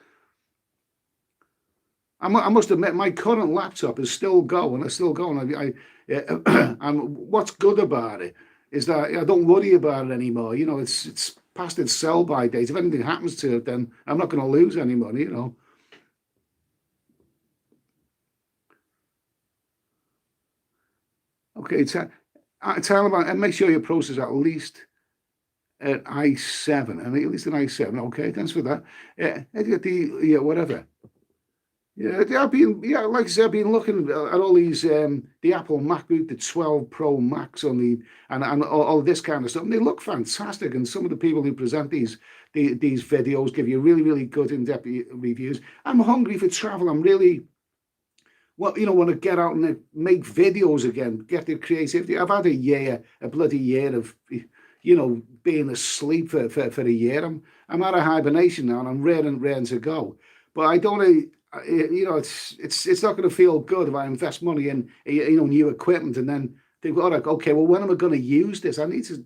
Speaker 1: I must admit my current laptop is still going. It's still going. And what's good about it is that I don't worry about it anymore. You know, it's past its sell-by date. If anything happens to it, then I'm not going to lose any money. You know. Okay, Taliban, and make sure your process at least an i7, and at least an i7. Okay, thanks for that. Yeah, whatever. Yeah, like I said, I've been looking at all these the Apple MacBook, the 12 Pro Max on the and all this kind of stuff, and they look fantastic. And some of the people who present these videos give you really, really good in-depth reviews. I'm hungry for travel. I'm really want to get out and make videos again, get the creativity. I've had a bloody year of, being asleep for a year. I'm out of hibernation now, and I'm ready to go. But I don't, it's not going to feel good if I invest money in, new equipment and then think, all right, okay, well, when am I going to use this? I need to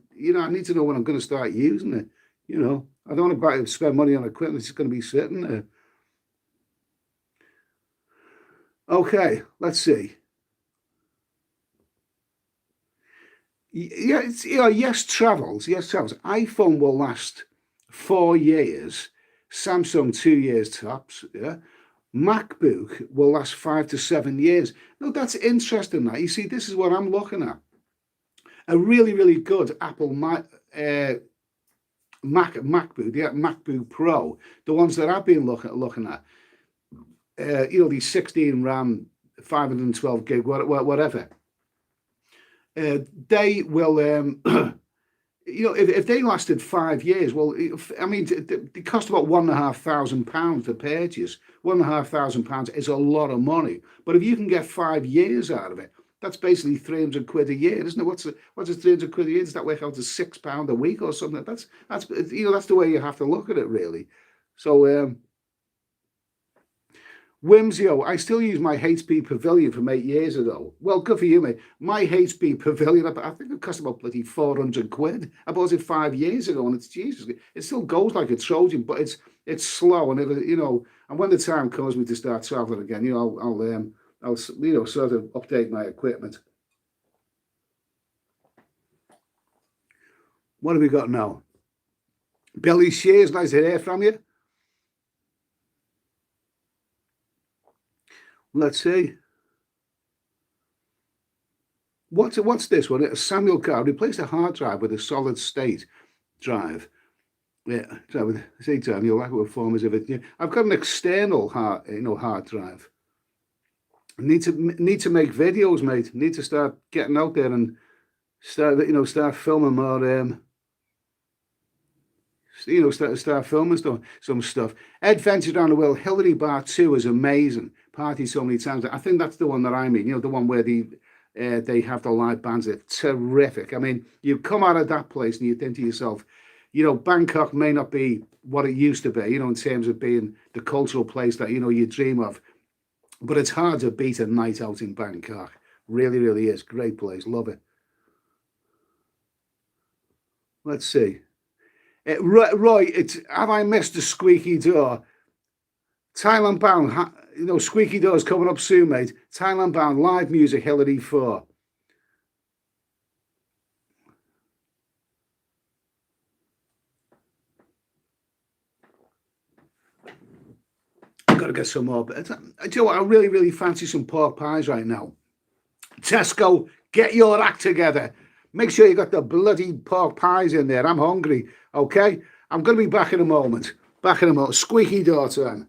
Speaker 1: know when I'm going to start using it. I don't want to spend money on equipment. It's going to be sitting there. Okay, let's see. Yeah, yes, travels. Yes, travels. iPhone will last 4 years. Samsung 2 years tops. Yeah. MacBook will last 5 to 7 years. No, that's interesting. That you see, this is what I'm looking at. A really, really good Apple MacBook, yeah, MacBook Pro. The ones that I've been looking at. These 16 RAM, 512 gig, whatever. They will, if they lasted 5 years, well, they cost about £1,500 to purchase. £1,500 is a lot of money, but if you can get 5 years out of it, that's basically £300 a year, isn't it? What's £300 a year? Does that work out to £6 a week or something? That's the way you have to look at it, really. So. Whimsio, I still use my HP Pavilion from 8 years ago. Well, good for you, mate. My HP Pavilion, I think it cost about bloody £400. I bought it 5 years ago, and it's Jesus. It still goes like a Trojan, but it's slow, and and when the time comes me to start traveling again, I'll sort of update my equipment. What have we got now? Billy Shears, nice to hear from you. Let's see. What's this one? A Samuel Carr replaced a hard drive with a solid state drive. Yeah, with say time you'll like what form of it. Yeah. I've got an external hard drive. I need to make videos, mate. Need to start getting out there and start filming more. Start filming some stuff. Ed ventured around the world. Hillary Bar 2 is amazing. Party so many times. I think that's the one that I mean. The one where they have the live bands. It's terrific. I mean, you come out of that place and you think to yourself, Bangkok may not be what it used to be, in terms of being the cultural place that, you dream of. But it's hard to beat a night out in Bangkok. Really, really is. Great place. Love it. Let's see. Roy, have I missed the squeaky door? Thailand bound, squeaky doors coming up soon, mate. Thailand bound, live music, Hillary 4. I've got to get some more. But I really, really fancy some pork pies right now. Tesco, get your act together. Make sure you got the bloody pork pies in there. I'm hungry. Okay, I'm going to be back in a moment. Squeaky door time.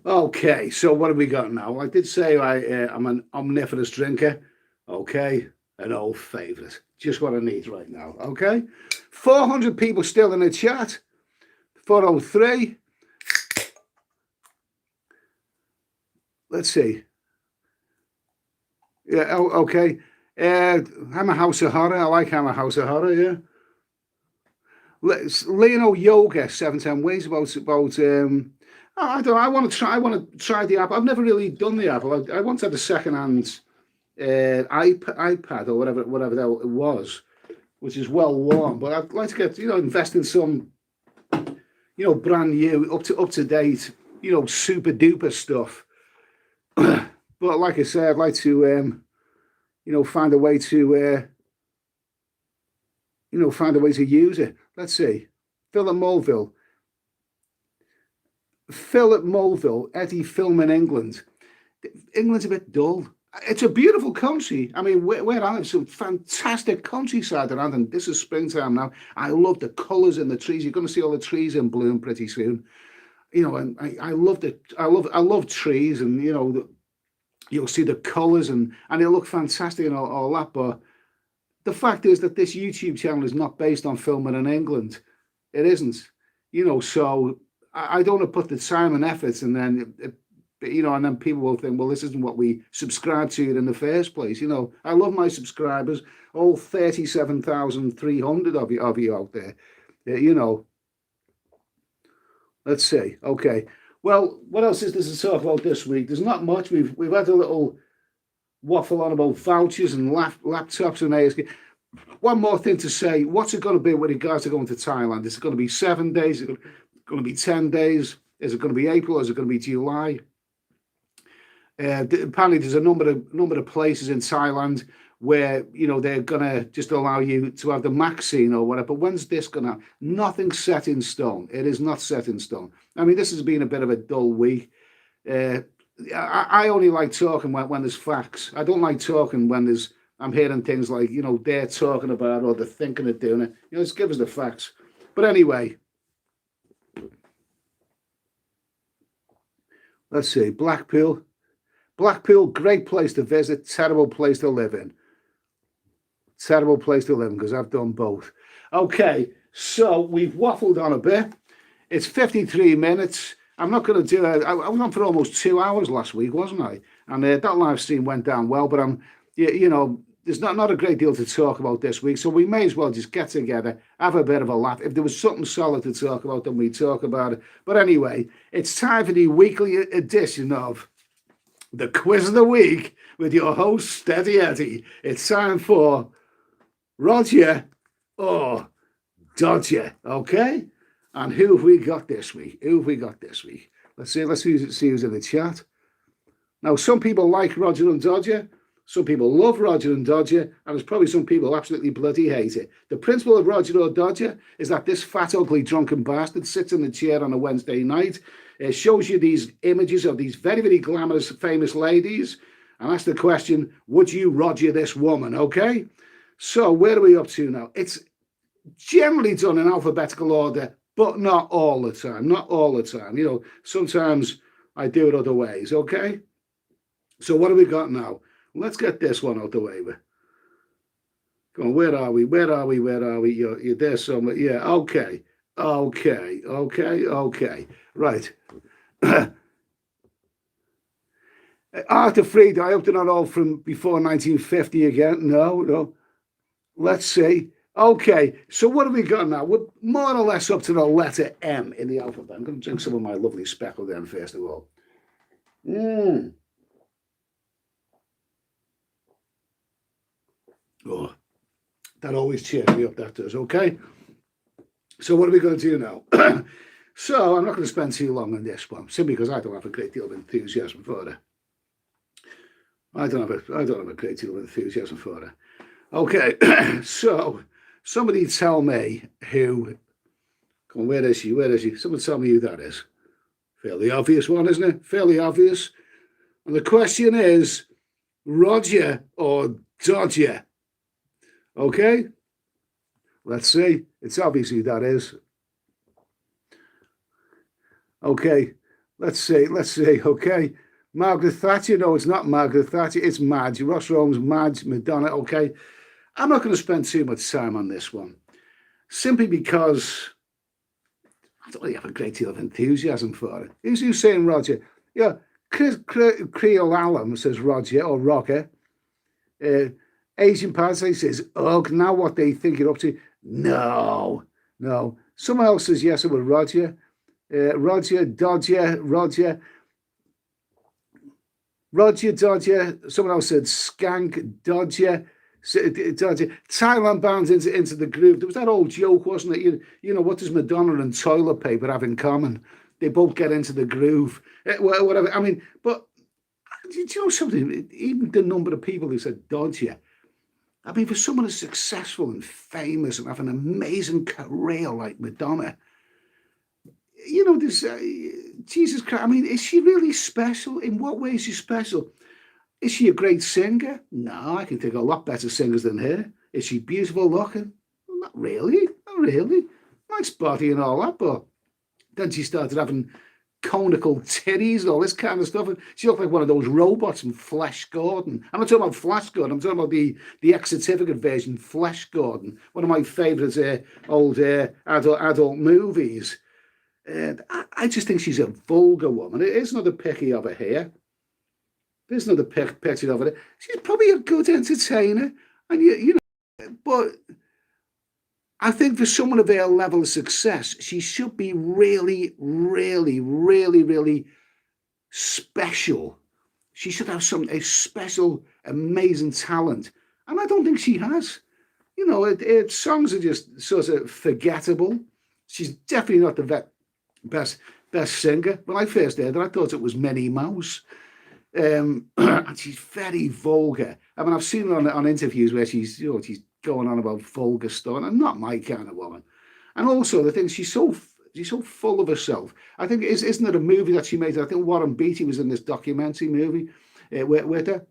Speaker 1: Okay, so what have we got now? I did say I'm an omnivorous drinker. Okay, an old favourite. Just what I need right now. Okay, 400 people still in the chat. 403. Let's see. Yeah, oh, okay. I'm a House of Horror. I like I'm a House of Horror, yeah. Leno Yoga 710 ways I don't know, I want to try the app. I've never really done the app. I once had a second-hand iPad or whatever that it was, which is well worn, but I'd like to get, invest in some, brand new, up to date, super duper stuff. But like I said, I'd like to find a way to find a way to use it. Let's see. Philip Mulville, Eddie film in England. England's a bit dull. It's a beautiful country. I mean, where I live, some fantastic countryside around, and this is springtime now. I love the colours in the trees. You're going to see all the trees in bloom pretty soon. And I love trees, and you'll see the colours and they look fantastic and all that. But the fact is that this YouTube channel is not based on filming in England. It isn't. So I don't want to put the time and effort, and then and then people will think, well, this isn't what we subscribe to in the first place. I love my subscribers, all 37,300 of you out there. Let's see. Okay. Well, what else is there to talk about this week? There's not much. We've had a little waffle on about vouchers and laptops and ASK. One more thing to say. What's it going to be with regards to going to Thailand? Is it going to be 7 days? Is it going to be 10 days? Is it going to be April? Is it going to be July? Apparently, there's a number of places in Thailand where they're gonna just allow you to have the max scene or whatever. But when's this gonna? Nothing's set in stone. It is not set in stone. I mean, this has been a bit of a dull week. I only like talking when there's facts. I don't like talking when I'm hearing things like they're talking about or they're thinking of doing it. Just give us the facts. But anyway, let's see. Blackpool, great place to visit. Terrible place to live in. Terrible place to live in, because I've done both. Okay, so we've waffled on a bit. It's 53 minutes. I'm not going to do it. I was on for almost 2 hours last week, wasn't I? And that live stream went down well, but there's not a great deal to talk about this week, so we may as well just get together, have a bit of a laugh. If there was something solid to talk about, then we talk about it. But anyway, it's time for the weekly edition of the Quiz of the Week with your host, Steady Eddie. It's time for Roger or Dodger, okay? And who have we got this week? Let's see who's in the chat. Now, some people like Roger and Dodger. Some people love Roger and Dodger, and there's probably some people who absolutely bloody hate it. The principle of Roger or Dodger is that this fat, ugly, drunken bastard sits in the chair on a Wednesday night, shows you these images of these very, very glamorous, famous ladies, and asks the question, would you Roger this woman, okay? So where are we up to now? It's generally done in alphabetical order, but not all the time. Not all the time. Sometimes I do it other ways, okay? So what have we got now? Let's get this one out the way. Go on, where are we? You're there somewhere. Yeah, okay. Right. Arthur Fried, I hope they're not all from before 1950 again. No. Let's see. Okay, so what have we got now? We're more or less up to the letter M in the alphabet. I'm going to drink some of my lovely speckle then, first of all. Oh, that always cheers me up, that does, okay? So what are we going to do now? So I'm not going to spend too long on this one, simply because I don't have a great deal of enthusiasm for it. I don't have a great deal of enthusiasm for it. Okay, so somebody tell me who. Come on, where is she? Someone tell me who that is. Fairly obvious one, isn't it? Fairly obvious. And the question is, Roger or Dodger? Okay, let's see. It's obvious who that is. Okay, Let's see. Okay. Margaret Thatcher. No, it's not Margaret Thatcher. It's Madge. Ross Rome's Madge, Madonna. Okay. I'm not going to spend too much time on this one, simply because I don't really have a great deal of enthusiasm for it. Who's saying Roger? Yeah, Creole Alum says Roger or Roger. Uh, Asian Paradise says, ugh, now what they think you're up to? No, no. Someone else says yes, it was Roger. Roger, Dodger, Roger. Roger, Dodger. Someone else said skank, Dodger. Thailand bounds into the groove. There was that old joke, wasn't it? You know, what does Madonna and toilet paper have in common? They both get into the groove. Whatever. I mean, but do you know something? Even the number of people who said Dodger. I mean, for someone as successful and famous and have an amazing career like Madonna, you know, this Jesus Christ. I mean, is she really special? In what way is she special? Is she a great singer? No, I can think of a lot better singers than her. Is she beautiful looking? Well, not really. Not really. Nice body and all that, but then she started having conical titties and all this kind of stuff. And she looked like one of those robots from Flash Gordon. I'm not talking about Flash Gordon. I'm talking about the X-certificate version, Flash Gordon. One of my favourite old adult movies. And I just think she's a vulgar woman. It is another picky of her here. There's another picture of her. She's probably a good entertainer. And, you know, but I think for someone of her level of success, she should be really, really, really, really special. She should have a special, amazing talent. And I don't think she has. You know, her songs are just sort of forgettable. She's definitely not the best singer. When I first heard her, I thought it was Minnie Mouse. And she's very vulgar. I mean, I've seen her on interviews where she's going on about vulgar stuff, and I'm not my kind of woman. And also the thing, she's so full of herself. I think isn't it a movie that she made? I think Warren Beatty was in this documentary movie with her.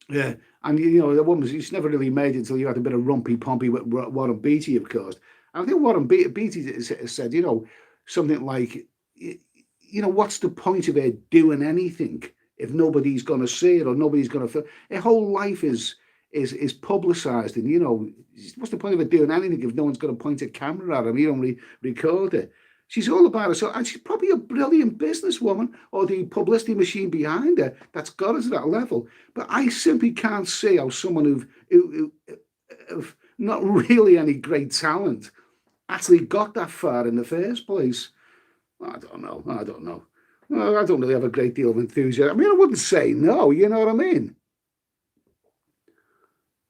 Speaker 1: Yeah, and you know the woman, she's never really made it until you had a bit of rumpy pumpy with Warren Beatty, of course. And I think Warren Beatty said, you know, something like, you know, what's the point of her doing anything if nobody's going to see it or nobody's going to? Her whole life is publicised, and you know, what's the point of her doing anything if no one's going to point a camera at him? You don't record it. She's all about herself, and she's probably a brilliant businesswoman, or the publicity machine behind her that's got her to that level. But I simply can't see how someone who not really any great talent actually got that far in the first place. I don't know. Well, I don't really have a great deal of enthusiasm. I mean, I wouldn't say no. You know what I mean?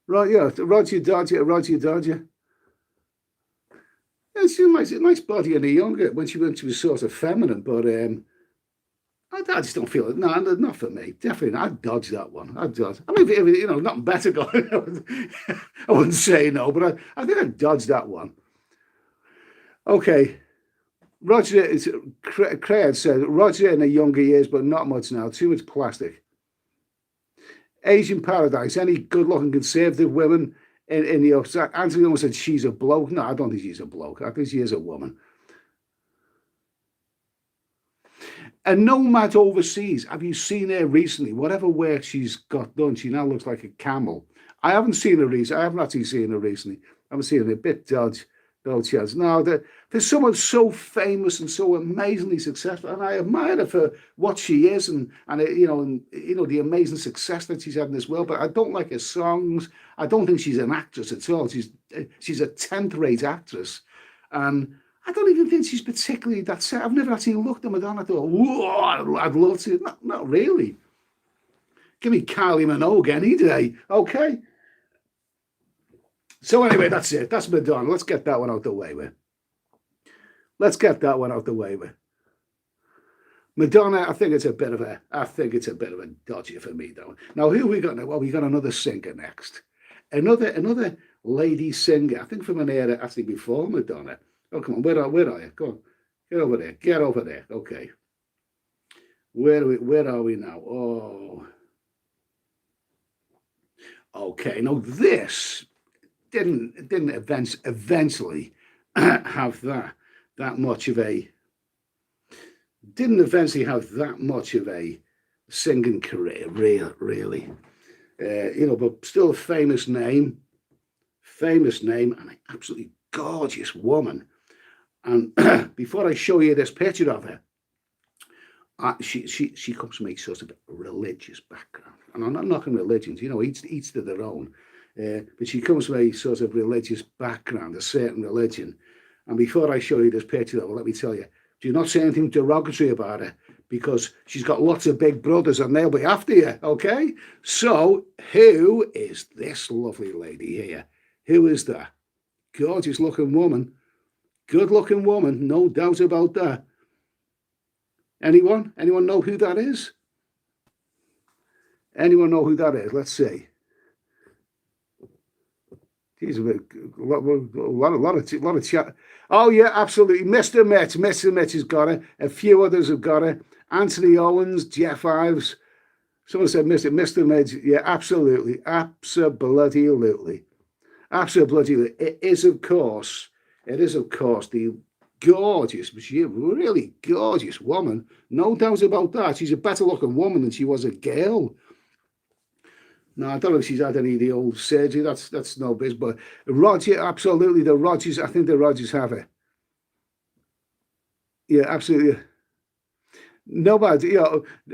Speaker 1: Right, yeah, Roger Dodger. Yeah, she had a nice body in her younger when she was sort of feminine, but I just don't feel it. No, not for me. Definitely not. I'd dodge that one. I'd dodge. I mean, if, you know, nothing better going. I wouldn't say no, but I think I'd dodge that one. Okay. Roger, Craig said, Roger in the younger years, but not much now. Too much plastic. Asian Paradise, any good-looking conservative women in the upset? Anthony almost said she's a bloke. No, I don't think she's a bloke. I think she is a woman. A nomad overseas. Have you seen her recently? Whatever work she's got done, she now looks like a camel. I haven't seen her recently. I haven't actually seen her recently. I haven't seen her a bit dodge. No, there's someone so famous and so amazingly successful, and I admire her for what she is, and you know the amazing success that she's had in this world. But I don't like her songs. I don't think she's an actress at all. She's a 10th-rate actress, and I don't even think she's particularly that set. I've never actually looked at Madonna and thought, whoa, I'd love to. Not really. Give me Kylie Minogue any day, okay? So anyway, that's it. That's Madonna. Let's get that one out the way with. Madonna, I think it's a bit of a dodgy for me though. Now who we got now? Well, we got another singer next. Another lady singer. I think from an era actually before Madonna. Oh come on, where are you? Go on. Get over there. Okay. Where are we now? Oh. Okay, now this didn't eventually have that much of a Didn't eventually have that much of a singing career, really. But still a famous name, and an absolutely gorgeous woman. And before I show you this picture of her, she comes from a sort of religious background, and I'm not knocking religions, each to their own. But she comes from a sort of religious background, a certain religion. And before I show you this picture, though, let me tell you, do not say anything derogatory about her, because she's got lots of big brothers and they'll be after you, okay? So, who is this lovely lady here? Who is that? Gorgeous looking woman. Good looking woman, no doubt about that. Anyone? Anyone know who that is? Anyone know who that is? Let's see. He's a lot of chat. Oh yeah, absolutely. Mr. Mitch has got it. A few others have got it. Anthony Owens, Jeff Ives. Someone said Mr. Mitch. Yeah, absolutely, absolutely. It is of course the gorgeous, really gorgeous woman. No doubt about that. She's a better looking woman than she was a girl. No, I don't know if she's had any of the old surgery. That's no biz. But Roger, absolutely, the Rogers. I think the Rogers have it. Yeah, absolutely. Nomad,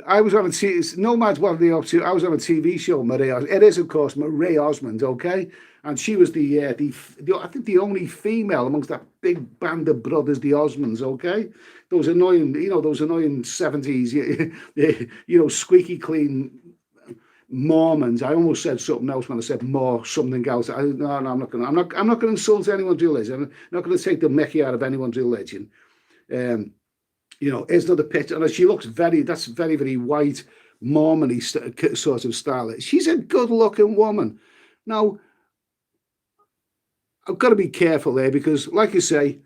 Speaker 1: I was on Nomad's what are they up to? I was on a TV show, Marie. It is, of course, Marie Osmond, okay? And she was the I think the only female amongst that big band of brothers, the Osmonds, okay? Those annoying 70s, squeaky clean Mormons. I almost said something else when I said something else. No, I'm not gonna insult anyone's religion. I'm not gonna take the mickey out of anyone's religion. It's not a picture, and she looks that's very, very white, Mormon-y sort of style. She's a good-looking woman. Now, I've got to be careful there because, like I say,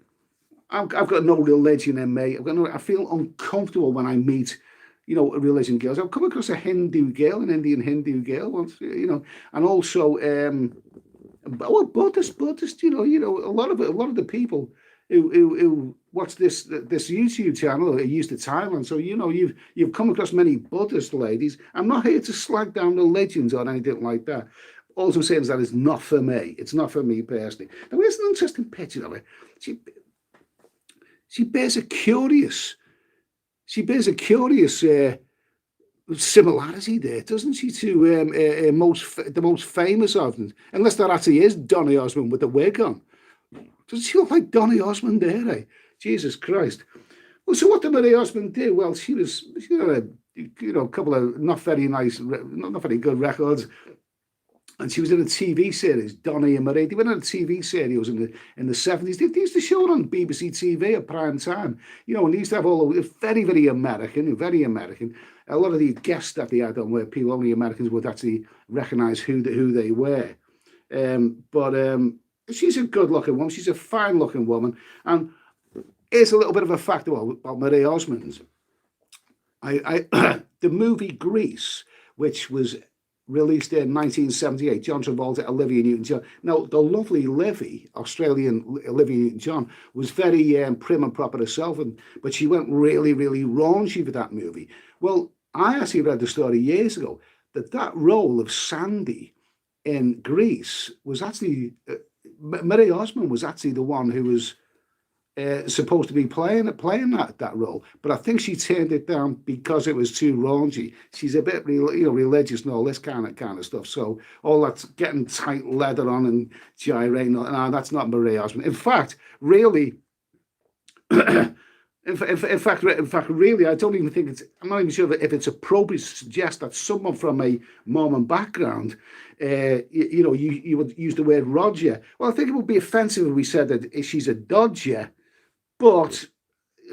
Speaker 1: I've got no religion in me. I feel uncomfortable when I meet, religion girls. I've come across a Hindu girl, an Indian Hindu girl once, and also, Buddhist, a lot of the people who watch this YouTube channel are used to Thailand. So you've come across many Buddhist ladies. I'm not here to slag down religions or anything like that. All I'm saying is that it's not for me. It's not for me personally. Now here's an interesting picture of her. She bears a curious similarity there, doesn't she, to the most famous of them? Unless that actually is Donny Osmond with the wig on. Does she look like Donny Osmond there, eh? Jesus Christ. Well, so what did Marie Osmond do? Well, she had a couple of not very good records. And she was in a TV series, Donny and Marie. They went on a TV series in the 70s. They used to show it on BBC TV at prime time. And they used to have all the very, very American, very American. A lot of the guests that they had on where people, only Americans would actually recognise who they were. She's a good-looking woman. She's a fine-looking woman. And here's a little bit of a fact about Marie Osmond. The movie Grease, which was released in 1978, John Travolta, Olivia Newton-John. Now, the lovely Livy, Australian Olivia Newton-John, was very prim and proper herself, but she went really, really raunchy for that movie. Well, I actually read the story years ago that role of Sandy in Grease was actually... Marie Osmond was actually the one who was supposed to be playing that role, but I think she turned it down because it was too raunchy. She's a bit religious and all this kind of stuff. So all that's getting tight leather on and gyrating, no, that's not Marie Osmond. In fact, really. In fact, really, I don't even think I'm not even sure if it's appropriate to suggest that someone from a Mormon background, you would use the word Roger. Well, I think it would be offensive if we said that she's a Dodger, but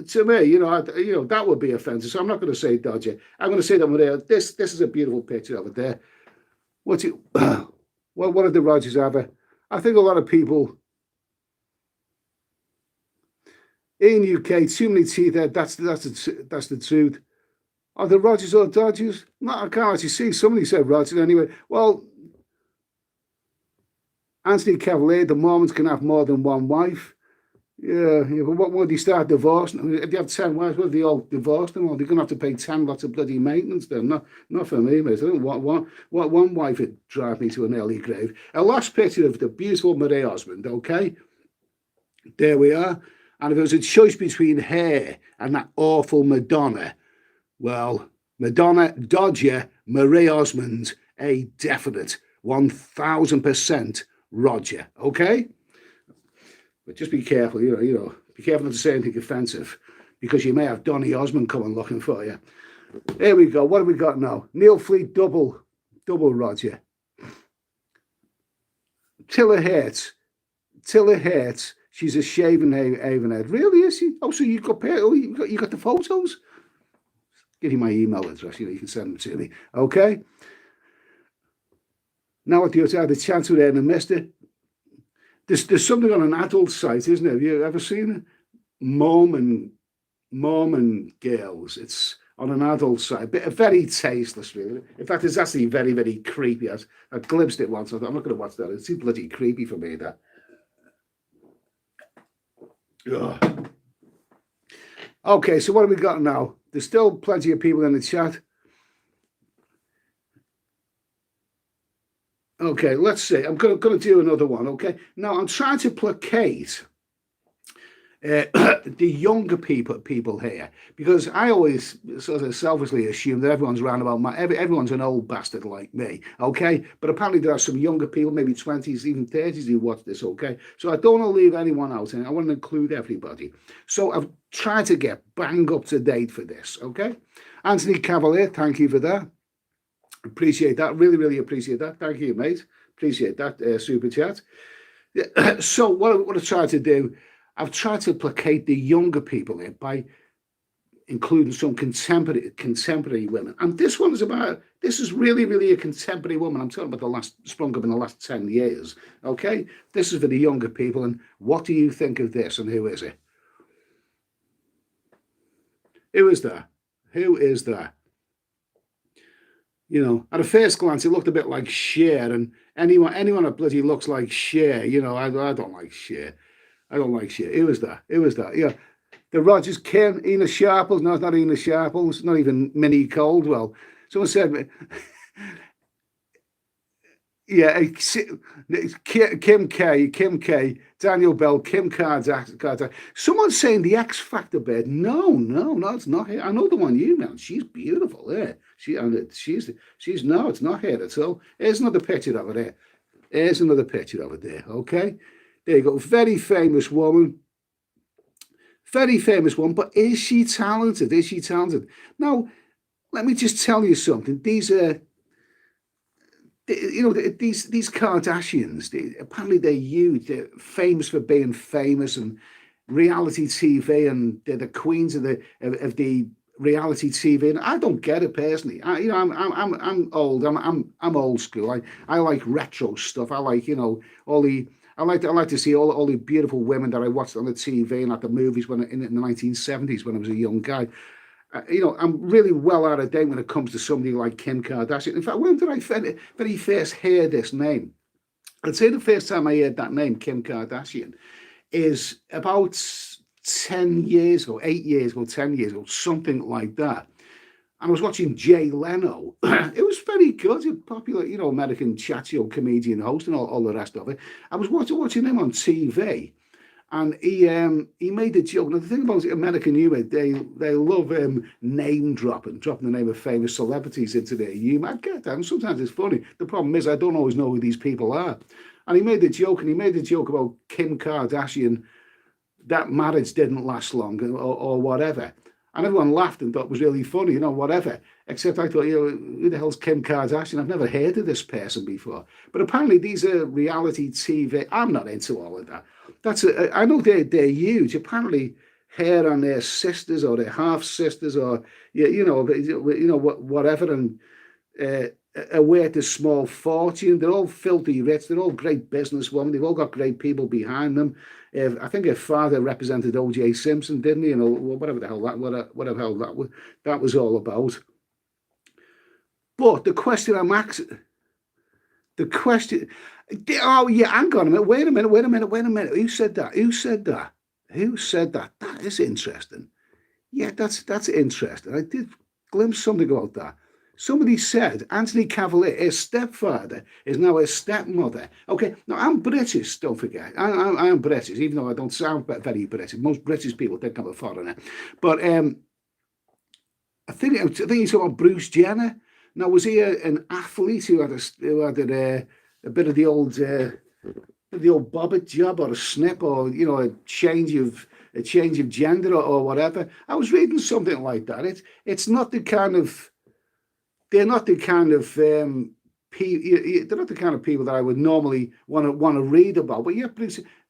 Speaker 1: to me, that would be offensive. So I'm not going to say Dodger. I'm going to say that this is a beautiful picture of it there. What did the Rogers have? I think a lot of people. In UK, too many teeth there. That's the truth. Are the Rogers or Dodgers? No, I can't actually see. Somebody said Rogers anyway. Well, Anthony Cavalier, the Mormons can have more than one wife. Yeah, but what would they start divorcing? I mean, if they have 10 wives, what, they all divorce them? Or they're going to have to pay 10 lots of bloody maintenance then? Not for me, mate. I don't want one wife would drive me to an early grave. A last picture of the beautiful Marie Osmond, okay? There we are. And if it was a choice between her and that awful Madonna, well, Madonna, Dodger, Marie Osmond, a definite 1000% Roger, okay? But just be careful, be careful not to say anything offensive, because you may have Donny Osmond coming looking for you. Here we go. What have we got now? Neil Fleet, double Roger. Tilla Hertz. She's a shaven Avonhead. Really, is she? Oh, so you got the photos? Give you my email address. You can send them to me. Okay. Now at the chance with Ed and Mister. There's something on an adult site, isn't it? Have you ever seen it? Mormon girls. It's on an adult site. Very tasteless, really. In fact, it's actually very, very creepy. I glimpsed it once. I thought, I'm not going to watch that. It's too bloody creepy for me, that. Ugh. Okay, so what have we got now? There's still plenty of people in the chat. Okay, let's see. I'm going to do another one, okay? Now, I'm trying to placate the younger people here, because I always sort of selfishly assume that everyone's round about everyone's an old bastard like me, okay? But apparently there are some younger people, maybe 20s, even 30s, who watch this, okay? So I don't want to leave anyone out, and I want to include everybody. So I've tried to get bang up to date for this, okay? Anthony Cavalier, thank you for that. Appreciate that. Really, really appreciate that. Thank you, mate. Appreciate that super chat. So what I've tried to do, I've tried to placate the younger people here by including some contemporary women. And this is really, really a contemporary woman. I'm talking about sprung up in the last 10 years. Okay? This is for the younger people. And what do you think of this? And who is it? Who is that? Who is that? At a first glance, it looked a bit like Cher, and anyone that bloody looks like Cher, I don't like Cher. I don't like Cher. Who was that? Yeah. The Rogers, Kim, Ina Sharples. No, it's not Ina Sharples. Not even Minnie Caldwell. Someone said, yeah, Kim K, Daniel Bell, Kim Kardashian. Someone's saying the X Factor bed. No, it's not here. I know the one you meant. She's beautiful, yeah. She's no, it's not here at all. Here's another picture of it there. Okay, there you go. Very famous woman. But is she talented? Now, let me just tell you something. These are, these Kardashians. Apparently, they're huge. They're famous for being famous and reality TV, and they're the queens of the reality TV, and I don't get it personally. I'm old. I'm old school. I like retro stuff. I like I like to see all the beautiful women that I watched on the TV and at the movies in the 1970s when I was a young guy. I'm really well out of date when it comes to somebody like Kim Kardashian. In fact, when did I very first hear this name? I'd say the first time I heard that name, Kim Kardashian, is about 10 years ago, 8 years ago, 10 years ago, something like that. And I was watching Jay Leno. It was very good, a popular, American chat show comedian host and all the rest of it. I was watching him on TV, and he made a joke. Now, the thing about American humor, they love name dropping the name of famous celebrities into their humor. I get that, and sometimes it's funny. The problem is I don't always know who these people are. And he made a joke about Kim Kardashian. That marriage didn't last long, or whatever. And everyone laughed and thought it was really funny, whatever. Except I thought, who the hell's Kim Kardashian? I've never heard of this person before. But apparently these are reality TV. I'm not into all of that. I know they're huge. Apparently her and their sisters or their half sisters or whatever, and are worth a small fortune. They're all filthy rich. They're all great businesswomen. They've all got great people behind them. I think her father represented O.J. Simpson, didn't he? Whatever the hell that was all about. But the question I'm asking, oh yeah, hang on a minute. Wait a minute. Who said that? Who said that? That is interesting. Yeah, that's interesting. I did glimpse something about that. Somebody said Anthony Cavalier, his stepfather, is now his stepmother. Okay, now I'm British, don't forget. I'm British, even though I don't sound very British. Most British people think I'm a foreigner. But I think he's talking about Bruce Jenner. Now, was he an athlete who had a bit of the old bobbit job or a snip or a change of gender or whatever? I was reading something like that. It's not the kind of they're not the kind of they're not the kind of people that I would normally want to read about. But yeah,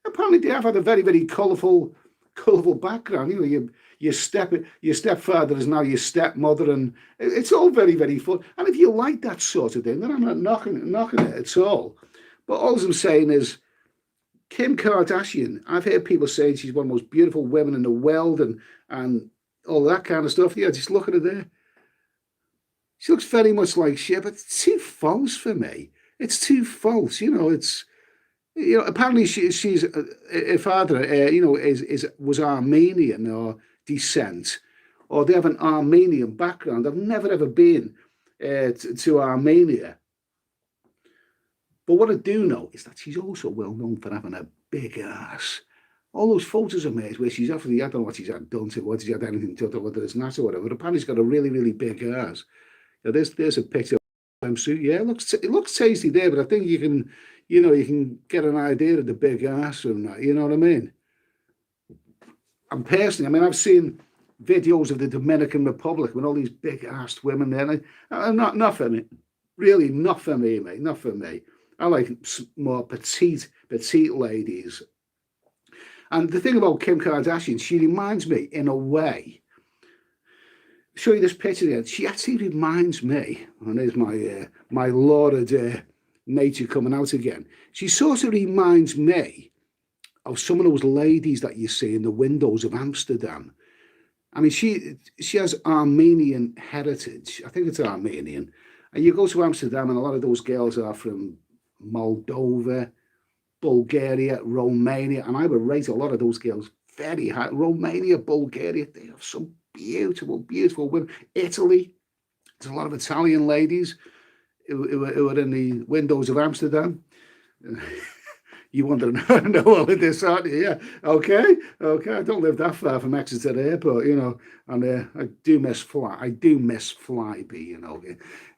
Speaker 1: apparently they have had a very very colourful background. Your stepfather is now your stepmother, and it's all very very fun. And if you like that sort of thing, then I'm not knocking it at all. But all I'm saying is, Kim Kardashian, I've heard people saying she's one of the most beautiful women in the world and all that kind of stuff. Yeah, just look at her there. She looks very much like shit, but it's too false for me. It's too false. Apparently she's her father, was Armenian or descent, or they have an Armenian background. I've never ever been to Armenia. But what I do know is that she's also well known for having a big ass. All those photos of made where she's obviously, I don't know what she's had done to, whether she's had anything to, whether it's NASA or whatever, but apparently she's got a really, really big ass. Now, there's a picture of him suit. Yeah, it looks tasty there, but I think you can get an idea of the big ass from that. You know what I mean? And personally, I've seen videos of the Dominican Republic with all these big assed women there. And not for me, really, not for me, mate, not for me. I like more petite ladies. And the thing about Kim Kardashian, she reminds me in a way. Show you this picture again. She actually reminds me, and there's my lauded nature coming out again. She sort of reminds me of some of those ladies that you see in the windows of Amsterdam. I mean, she has Armenian heritage. I think it's Armenian. And you go to Amsterdam, and a lot of those girls are from Moldova, Bulgaria, Romania, and I would rate a lot of those girls very high. Romania, Bulgaria, they have some beautiful women. Italy, there's a lot of Italian ladies who are in the windows of Amsterdam. You want to know all of this, aren't you? Yeah. Okay. I don't live that far from Exeter Airport, and I do miss Flybe,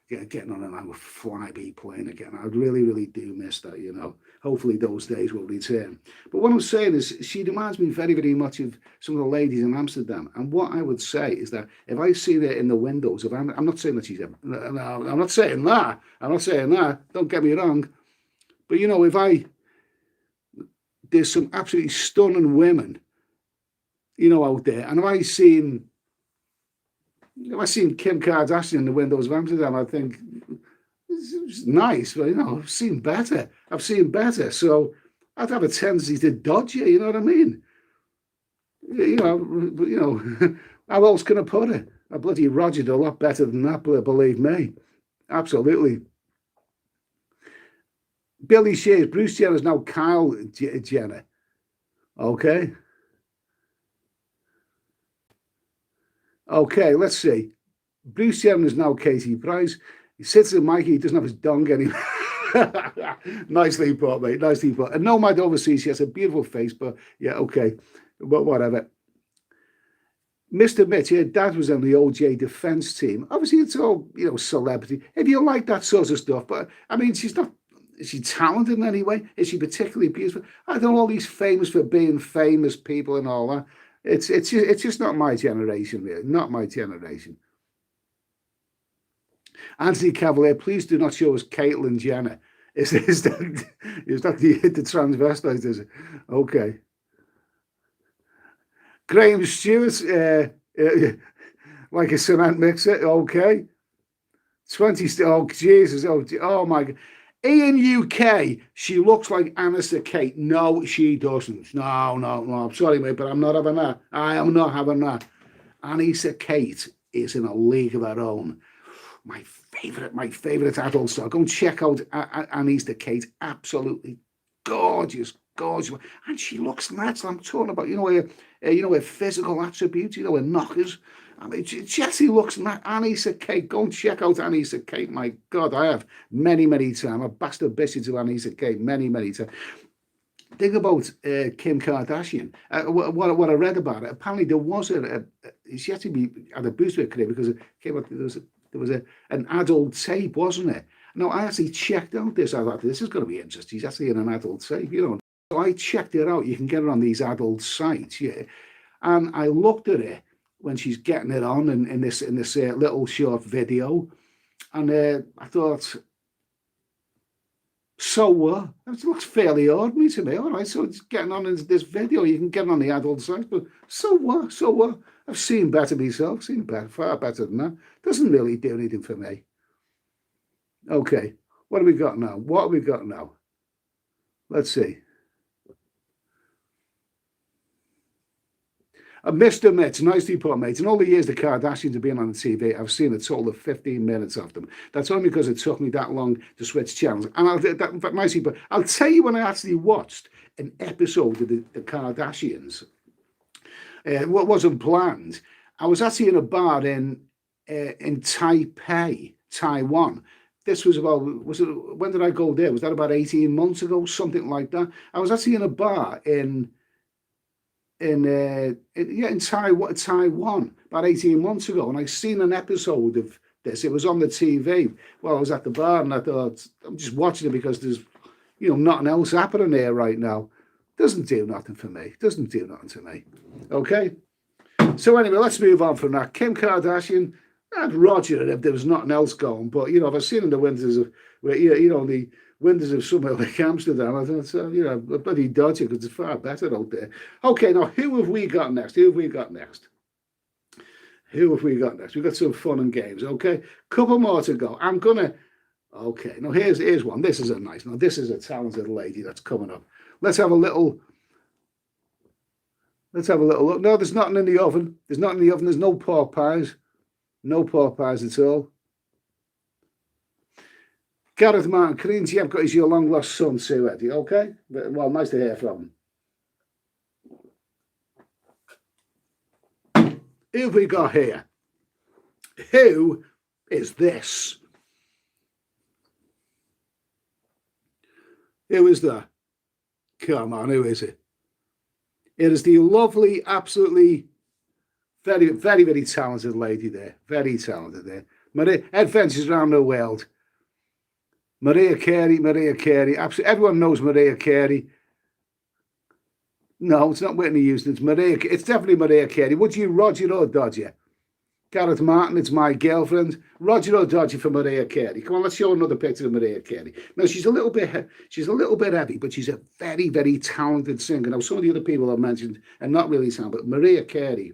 Speaker 1: getting on an Flybe plane again. I really, really do miss that, Hopefully those days will return. But what I'm saying is, she reminds me very, very much of some of the ladies in Amsterdam. And what I would say is that if I see her in the windows of, I'm not saying that she's, no, I'm not saying that. Don't get me wrong. But there's some absolutely stunning women, out there. And if I seen Kim Kardashian in the windows of Amsterdam, I think it's nice, but I've seen better. So I'd have a tendency to dodge you. You know what I mean? How else can I put it? I bloody Rogered a lot better than that, believe me. Absolutely. Billy shares Bruce Jenner is now Kyle Jenner. Okay, let's see. Bruce Jenner is now Katie Price. He sits in Mikey, he doesn't have his dong anymore. Nicely put, mate. Nicely put. And Nomad overseas, she has a beautiful face, but yeah, okay. But whatever. Mr. Mitch, her dad was on the OJ defense team. Obviously, it's all, celebrity. If you like that sort of stuff, but I mean, she's not. Is she talented in any way? Is she particularly beautiful? I don't know, all these famous for being famous people and all that. It's just not my generation, really. Not my generation. Anthony Cavalier, please do not show us Caitlyn Jenner. Is that the transvestite, is it? Okay. Graham Stewart, like a cement mixer. Okay. 20. Oh, Jesus. Oh my God. Ian UK, she looks like Anissa Kate. No, she doesn't. No. I'm sorry, mate, but I'm not having that. I am not having that. Anissa Kate is in a league of her own. My favorite adult star. Go and check out Anissa Kate. Absolutely gorgeous gorgeous, and she looks natural. I'm talking about, her physical attributes, her knockers. I mean, she actually looks Annie's a cake. Go and check out Annie's a cake. My God, I have many, many times. I've bastard bitches to Annie's a cake many, many times. Think about Kim Kardashian. What I read about it, apparently there was she had to be at a boost with career because it came out, there was an adult tape, wasn't it? No, I actually checked out this. I thought this is going to be interesting. She's actually in an adult tape, So I checked it out. You can get it on these adult sites, yeah. And I looked at it when she's getting it on in this little short video, and I thought, so what? It looks fairly ordinary to me. All right, so it's getting on in this video. You can get on the adult site, but so what? So what? I've seen better myself. Seen better, far better than that. Doesn't really do anything for me. Okay, what have we got now? What have we got now? Let's see. Mr. Mitch, nicely put, mate. In all the years the Kardashians have been on the TV, I've seen a total of 15 minutes of them. That's only because it took me that long to switch channels. And nicely put, I'll tell you when I actually watched an episode of the Kardashians. What wasn't planned. I was actually in a bar in Taipei, Taiwan. This was when did I go there? Was that about 18 months ago? Something like that. I was actually in a bar in Taiwan about 18 months ago, and I seen an episode of this. It was on the TV while I was at the bar, and I thought, I'm just watching it because there's nothing else happening there right now. Doesn't do nothing for me. Doesn't do nothing to me. Okay, so anyway, let's move on from that. Kim Kardashian, I'd Roger if there was nothing else going, but if I've seen in the windows of the windows of somewhere like Amsterdam, I thought, bloody dodgy, because it's far better out there. Okay, now who have we got next? Who have we got next? We've got some fun and games, okay? Couple more to go. Okay, now here's one. This is a talented lady that's coming up. Let's have a little look. No, there's nothing in the oven. There's no pork pies. No pork pies at all. Gareth Martin, Karine Jepko is your long lost son, Sue Eddie. Okay? Well, nice to hear from him. Who have we got here? Who is this? Who is that? Come on, who is it? It is the lovely, absolutely very, very, very talented lady there. Very talented there. Maria adventures around the world. Mariah Carey. Absolutely, everyone knows Mariah Carey. No, it's not Whitney Houston. It's Mariah. It's definitely Mariah Carey. Would you Roger or Dodger? Gareth Martin, it's my girlfriend. Roger or Dodger for Mariah Carey. Come on, let's show another picture of Mariah Carey. Now she's a little bit heavy, but she's a very, very talented singer. Now some of the other people I've mentioned are not really talented, but Mariah Carey.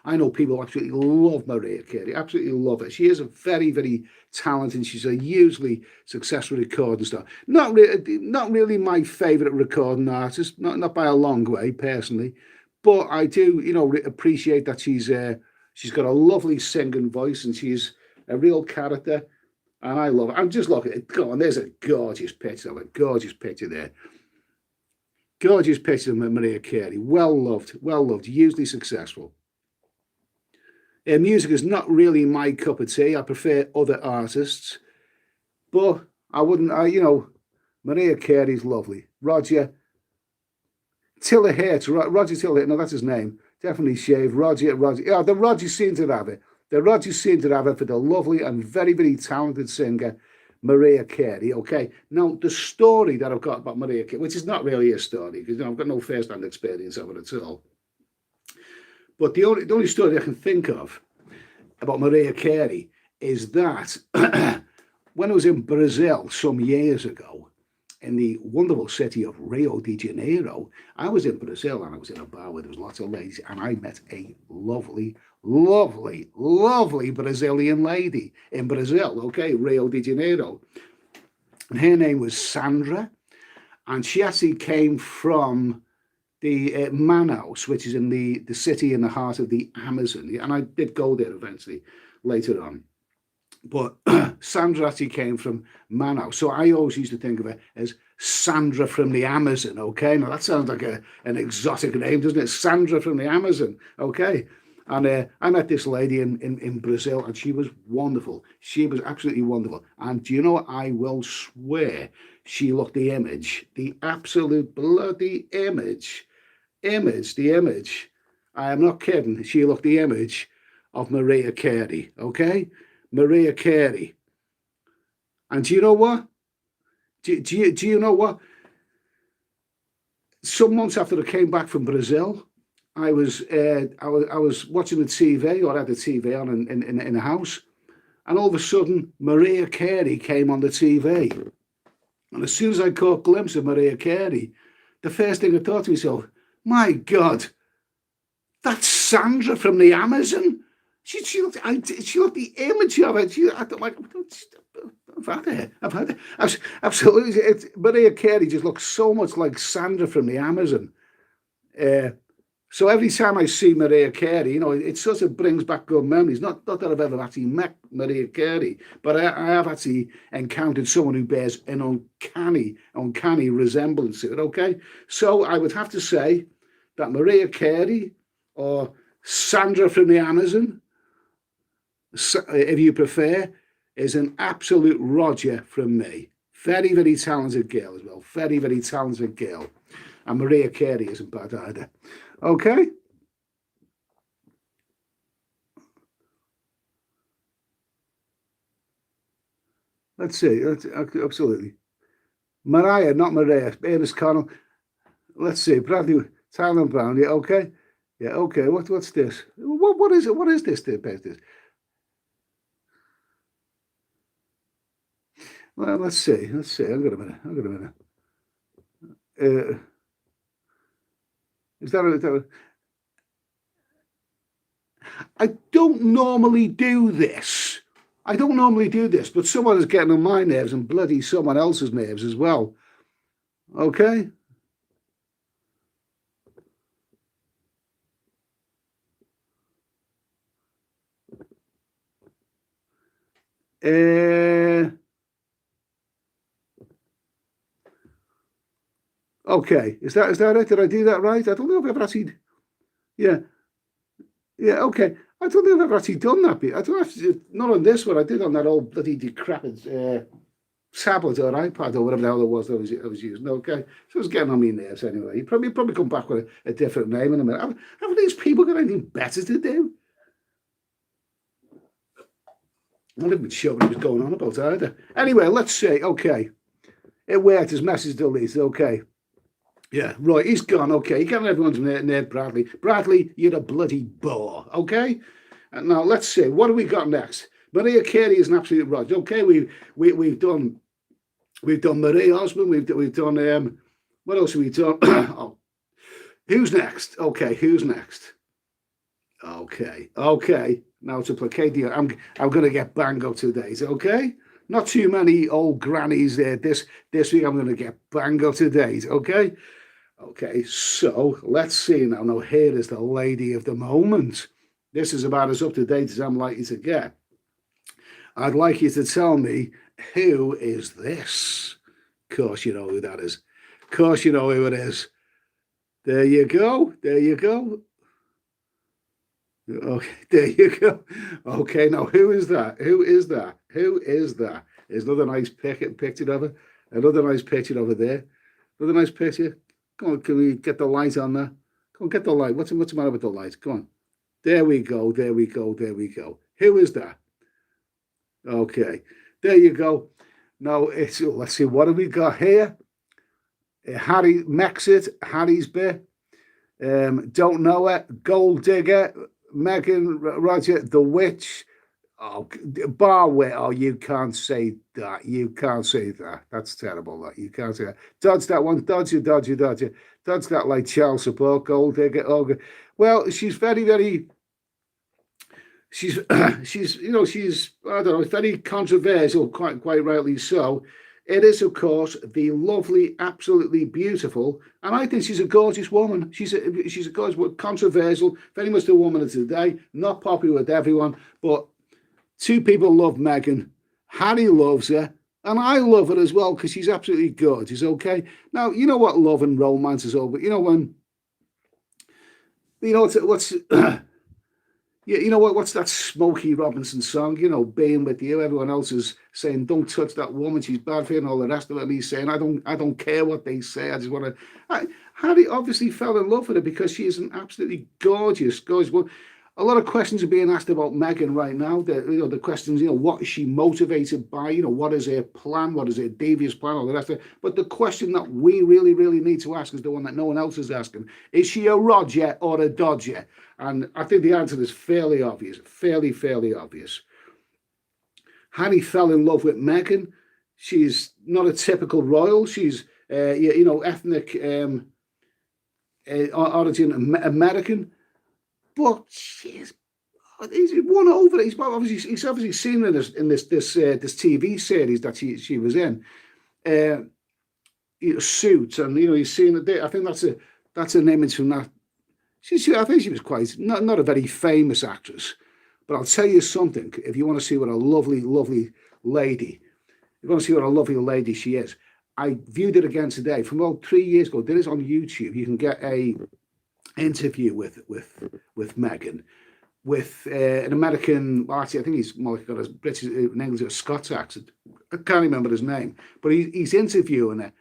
Speaker 1: I know people absolutely love Mariah Carey, absolutely love her. She is a very, very talented. She's a hugely successful recording star. Not really my favourite recording artist, not by a long way, personally. But I do, appreciate that she's got a lovely singing voice and she's a real character. And I love it. I'm just looking at it. Go on, there's a gorgeous picture there. Gorgeous picture of Mariah Carey. Well loved, hugely successful. Music is not really my cup of tea. I prefer other artists, but I wouldn't. Mariah Carey's lovely. Roger Tillahert. Roger Tillahert. No, that's his name. Definitely shaved. Roger. Yeah, the Rogers seem to have it. The Rogers seem to have it for the lovely and very, very talented singer Mariah Carey. Okay. Now the story that I've got about Mariah Carey, which is not really a story because I've got no first-hand experience of it at all. But the only story I can think of about Mariah Carey is that when I was in Brazil some years ago, in the wonderful city of Rio de Janeiro, I was in Brazil and I was in a bar where there was lots of ladies, and I met a lovely, lovely, lovely Brazilian lady in Brazil, okay, Rio de Janeiro. And her name was Sandra, and she actually came from the Manaus, which is in the city in the heart of the Amazon. And I did go there eventually later on. But Sandra actually came from Manaus. So I always used to think of her as Sandra from the Amazon, okay? Now that sounds like an exotic name, doesn't it? Sandra from the Amazon, okay? And I met this lady in Brazil, and she was wonderful. She was absolutely wonderful. And do you know what? I will swear she looked the image, the absolute bloody image. I am not kidding. She looked the image of Mariah Carey, okay? Mariah Carey. And do you know what? Do you know what? Some months after I came back from Brazil, I was watching the TV, or had the TV on in the house, and all of a sudden Mariah Carey came on the TV. And as soon as I caught a glimpse of Mariah Carey, the first thing I thought to myself, my God, that's Sandra from the Amazon. She looked the image of it. I thought, like, I've had it. Absolutely. Mariah Carey just looks so much like Sandra from the Amazon. So every time I see Mariah Carey, you know, it sort of brings back good memories. Not that I've ever actually met Mariah Carey, but I have actually encountered someone who bears an uncanny resemblance to it, okay? So I would have to say that Mariah Carey, or Sandra from the Amazon, if you prefer, is an absolute Roger from me. Very, very talented girl as well. Very, very talented girl. And Mariah Carey isn't bad either. Okay? Let's see. Absolutely. Mariah, not Mariah. Ernest Connell. Let's see. Bradley, Thailand Brown. Yeah, okay. Yeah, okay. What's this? What is it? What is this? This? Well, let's see. I've got a minute. Is that I don't normally do this. But someone is getting on my nerves, and bloody someone else's nerves as well. Okay? Okay, is that it? Did I do that right? I don't know if I've ever actually. Yeah, okay. I don't think I've ever actually done that bit. I don't have to, not on this one. I did on that old bloody decrepit tablet or iPad or whatever the hell it was that I was using. Okay, so it was getting on my nerves anyway. You probably come back with a different name in a minute. Haven't these people got anything better to do? I didn't even sure what he was going on about either. Anyway, let's see. Okay, it worked. His message deleted. Okay. Yeah, right, he's gone, okay. You can't everyone's name Bradley. Bradley, you're a bloody bore, okay? And now let's see, what do we got next? Mariah Carey is an absolute rod. Okay, we've done Marie Osmond, we've done what else have we done? Oh, who's next? Okay, who's next? Okay. Now to placate the I'm gonna get Bango today, okay? Not too many old grannies there. This week I'm going to get Bango today, okay? Okay, so let's see now. Now here is the lady of the moment. This is about as up to date as I'm likely to get. I'd like you to tell me, who is this? Of course you know who that is. Of course you know who it is. There you go. Okay, there you go. Okay, now who is that? There's another nice picture of her. Another nice picture over there. Another nice picture. Come on, can we get the light on there? Come on, get the light. What's the matter with the light? Come on. There we go. Who is that? Okay, there you go. Now let's see, what have we got here? Harry Mexit, Harry's bit. Don't know it. Gold digger. Meghan, Roger, the witch. Oh, Barwit. Oh, you can't say that. That's terrible. That you can't say that. Dodge that one. Dodge it. Dodge that like child support. Gold digger. Oh, well, she's very, very. She's I don't know. It's very controversial. Quite rightly so. It is, of course, the lovely, absolutely beautiful, and I think she's a gorgeous woman. She's a gorgeous, controversial, very much the woman of today. Not popular with everyone, but two people love Meghan. Harry loves her. And I love her as well because she's absolutely gorgeous, okay? Now, you know what love and romance is over. You know when, you know, what's yeah, you know what? What's that Smokey Robinson song? You know, being with you. Everyone else is saying, "Don't touch that woman. She's bad for you," and all the rest of it. And he's saying, I don't care what they say. I just want to." Harry obviously fell in love with her because she is an absolutely gorgeous, gorgeous woman. A lot of questions are being asked about Meghan right now. The questions, what is she motivated by? What is her plan? What is her devious plan? All the rest of it. But the question that we really, really need to ask is the one that no one else is asking: is she a Roger or a Dodger? And I think the answer is fairly obvious, fairly obvious. Harry fell in love with Meghan. She's not a typical royal. She's, ethnic origin American. But he's won over. He's obviously seen her in this TV series that she was in, Suits, and he's seen it there. I think that's an image from that. I think she was quite not a very famous actress, but I'll tell you something. If you want to see what a lovely lady, you want to see what a lovely lady she is. I viewed it again today from about 3 years ago. There is on YouTube. You can get a interview with Meghan, with an American. Well, actually, I think he's more got a British, an English, or Scots accent. I can't remember his name, but he's interviewing her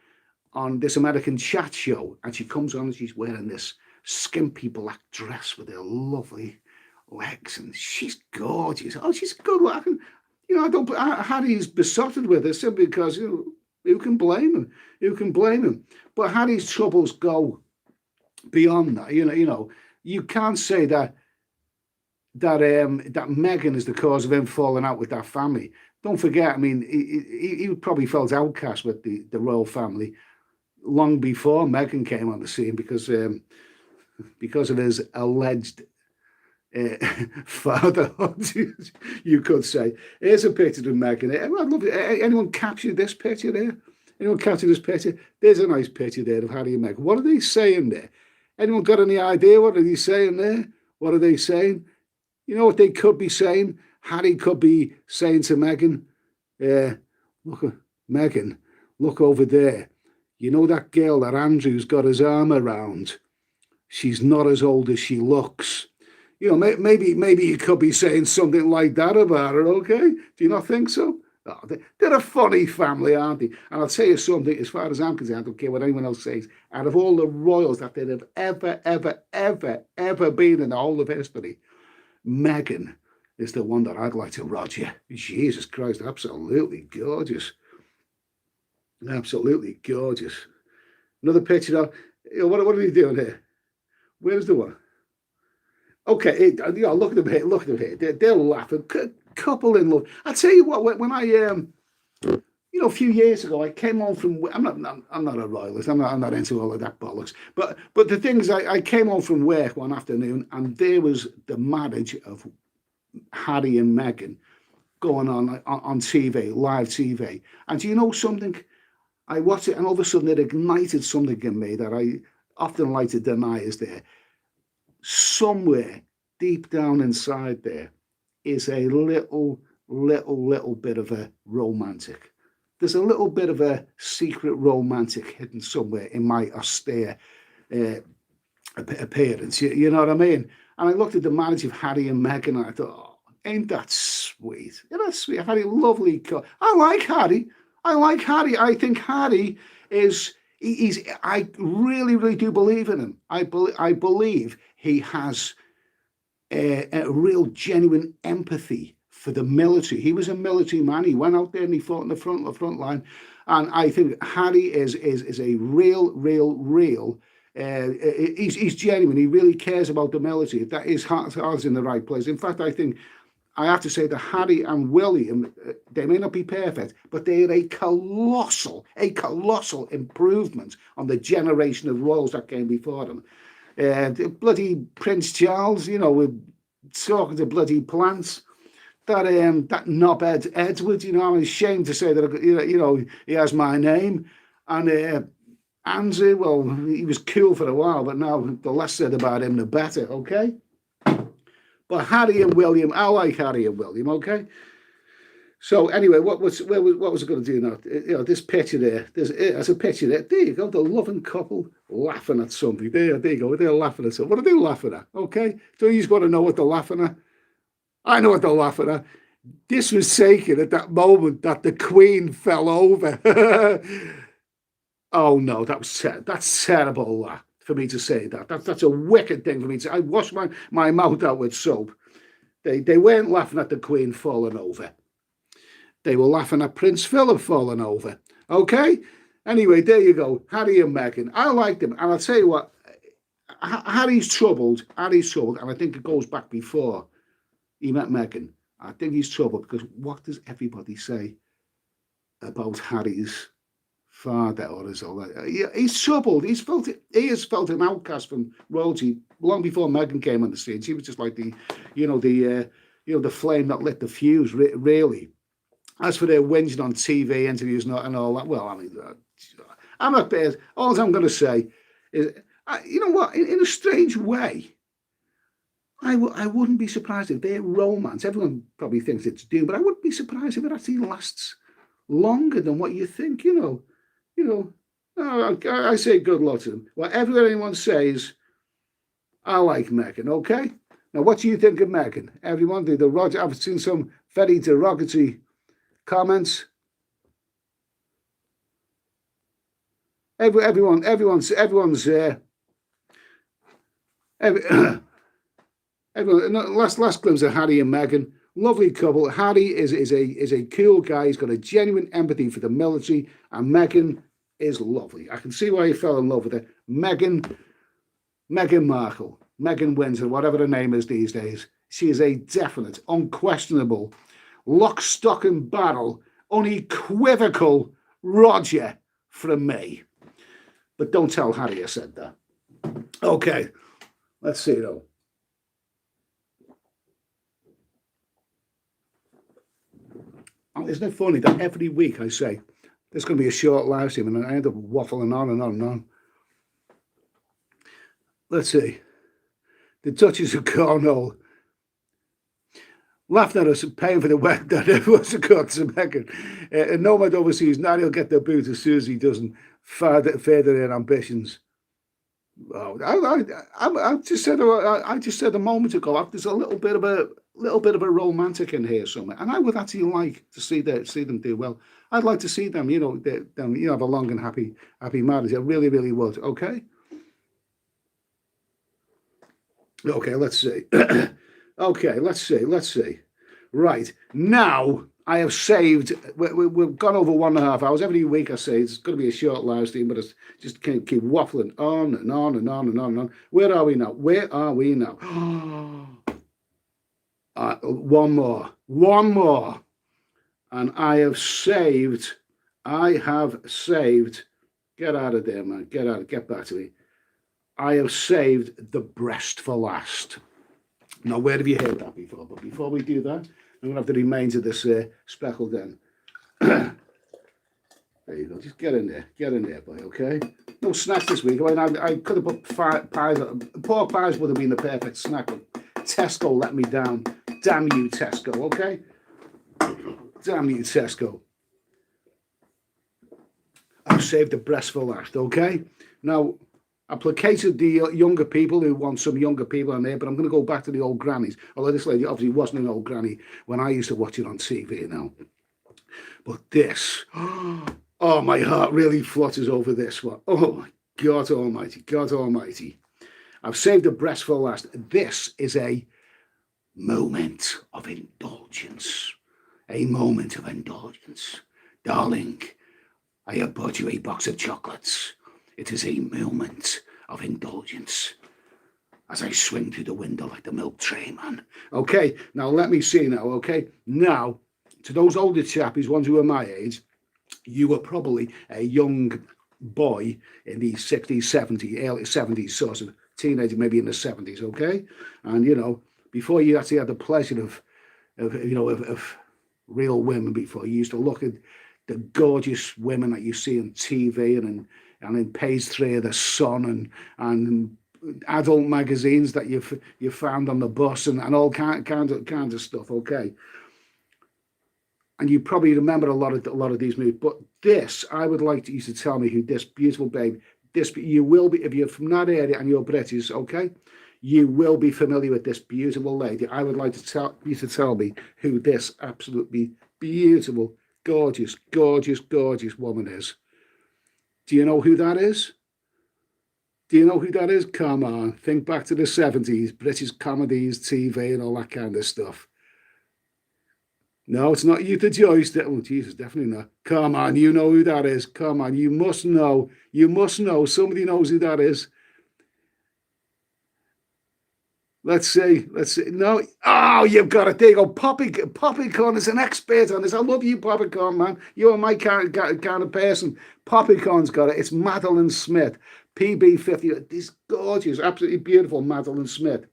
Speaker 1: on this American chat show, and she comes on and she's wearing this skimpy black dress with her lovely legs, and she's gorgeous. Oh, she's good looking. Harry's besotted with her simply because who can blame him? Who can blame him? But Harry's troubles go beyond that. You can't say that Meghan is the cause of him falling out with that family. Don't forget, I mean, he probably felt outcast with the royal family long before Meghan came on the scene because of his alleged fatherhood, you could say. Here's a picture of Meghan. I'd love it. Anyone captured this picture there? Anyone captured this picture? There's a nice picture there of Harry and Meghan. What are they saying there? Anyone got any idea what are they saying there? What are they saying? You know what they could be saying? Harry could be saying to Meghan, look, Meghan, look over there. You know that girl that Andrew's got his arm around? She's not as old as she looks. Maybe he could be saying something like that about her, okay? Do you not think so? Oh, they're a funny family, aren't they? And I'll tell you something, as far as I'm concerned, I don't care what anyone else says, out of all the royals that there have ever been in the whole of history, Meghan is the one that I'd like to Roger. Jesus Christ, absolutely gorgeous. Absolutely gorgeous. Another picture of, what are you doing here? Where's the one? Okay, look at them here. Look at them here. They're laughing. Couple in love. I tell you what. When I, a few years ago, I came home from. I'm not a royalist. I'm not into all of that bollocks. But the thing is, I came home from work one afternoon, and there was the marriage of Harry and Meghan going on TV, live TV. And do you know something? I watched it, and all of a sudden, it ignited something in me that I often like to deny is there. Somewhere deep down inside there is a little bit of a romantic. There's a little bit of a secret romantic hidden somewhere in my austere appearance. You know what I mean? And I looked at the marriage of Harry and Meghan, and I thought, oh, ain't that sweet? Isn't that sweet? Harry, lovely. I like Harry. I think Harry is. I really do believe in him. I believe he has a real genuine empathy for the military. He was a military man. He went out there and he fought in the front line. And I think Harry is a real. He's genuine. He really cares about the military. That his heart's in the right place. In fact, I think I have to say that Harry and William, they may not be perfect, but they're a colossal improvement on the generation of royals that came before them. Bloody Prince Charles, we're talking to bloody plants. That knobhead Edward, I'm ashamed to say that, he has my name. And Andrew, well, he was cool for a while, but now the less said about him, the better, okay? But Harry and William, I like Harry and William, okay? So anyway, what was I going to do now? You know, this picture there. There's a picture there. There you go. The loving couple laughing at something. There you go. They're laughing at something. What are they laughing at? Okay. So you just want to know what they're laughing at. I know what they're laughing at. This was taken at that moment that the Queen fell over. Oh no, that's terrible for me to say that. That's a wicked thing for me to say. I washed my mouth out with soap. They weren't laughing at the Queen falling over. They were laughing at Prince Philip falling over. Okay? Anyway, there you go. Harry and Meghan. I like them. And I'll tell you what, Harry's troubled, and I think it goes back before he met Meghan. I think he's troubled because what does everybody say about Harry's father or his other? He's troubled. He has felt an outcast from royalty long before Meghan came on the stage. He was just like the flame that lit the fuse, really. As for their whinging on TV interviews and all that, well, I mean, I'm not bad. All I'm going to say is, you know what? In a strange way, I wouldn't be surprised if their romance, everyone probably thinks it's doomed, but I wouldn't be surprised if it actually lasts longer than what you think, I say good luck to them. Whatever anyone says, I like Meghan, okay? Now, what do you think of Meghan? Everyone, I've seen some very derogatory comments. Everyone's everyone, last glimpse of Harry and Meghan. Lovely couple. Harry is a cool guy. He's got a genuine empathy for the military, and Meghan is lovely. I can see why he fell in love with her. Meghan Markle, Meghan Windsor, whatever her name is these days. She is a definite, unquestionable, lock, stock and barrel, unequivocal Roger from me. But don't tell Harry I said that. Okay, let's see though. Isn't it funny that every week I say there's going to be a short live stream and I end up waffling on and on and on. Let's see. The Duchess of Cornwall laughing at us paying for the wedding that everyone's a god to Meghan. And nomad overseas, now he'll get the boot as soon as he doesn't further their ambitions. Oh, I just said a moment ago. There's a little bit of a romantic in here somewhere, and I would actually like to see them do well. I'd like to see them, have a long and happy marriage. I really, really would. Okay. Okay, let's see. Okay, let's see. Right now, I have saved. We've gone over 1.5 hours. Every week I say it's going to be a short live stream, but it's just can't keep waffling on and on and on and on and on. Where are we now? One more, and I have saved. Get out of there, man. Get back to me. I have saved the breast for last. Now, where have you heard that before? But before we do that, I'm going to have the remains of this speckle then. There you go. Just get in there, boy, okay? No snacks this week. I could have put pies. Pork pies would have been the perfect snack, but Tesco let me down. Damn you, Tesco, okay? Damn you, Tesco. I've saved the breast for last, okay? Now, I placated the younger people who want some younger people on there, but I'm going to go back to the old grannies. Although this lady obviously wasn't an old granny when I used to watch it on TV now. But this, oh, my heart really flutters over this one. Oh, my God almighty. I've saved the breast for last. This is a moment of indulgence. A moment of indulgence. Darling, I have bought you a box of chocolates. It is a moment of indulgence as I swing through the window like the milk tray man. Okay, now let me see now, okay? Now, to those older chappies, ones who are my age, you were probably a young boy in the 60s, 70s, early 70s, sort of teenager, maybe in the 70s, okay? And, before you actually had the pleasure of real women before, you used to look at the gorgeous women that you see on TV and in page 3 of the Sun and adult magazines that you found on the bus and all kinds of stuff. Okay, and you probably remember a lot of these movies. But this, I would like you to tell me who this beautiful babe. This you will be if you're from that area and you're British, okay? You will be familiar with this beautiful lady. I would like to tell you to tell me who this absolutely beautiful, gorgeous, gorgeous, gorgeous woman is. Do you know who that is? Do you know who that is? Come on, think back to the 70s, British comedies, TV, and all that kind of stuff. No, it's not Utah Joyce. Oh, Jesus, definitely not. Come on, you know who that is. Come on, you must know. You must know. Somebody knows who that is. Let's see. Let's see. No. Oh, you've got it. There you go. Poppycorn is an expert on this. I love you, Poppycorn, man. You're my kind of person. Poppycorn's got it. It's Madeleine Smith. PB50. This gorgeous, absolutely beautiful Madeleine Smith.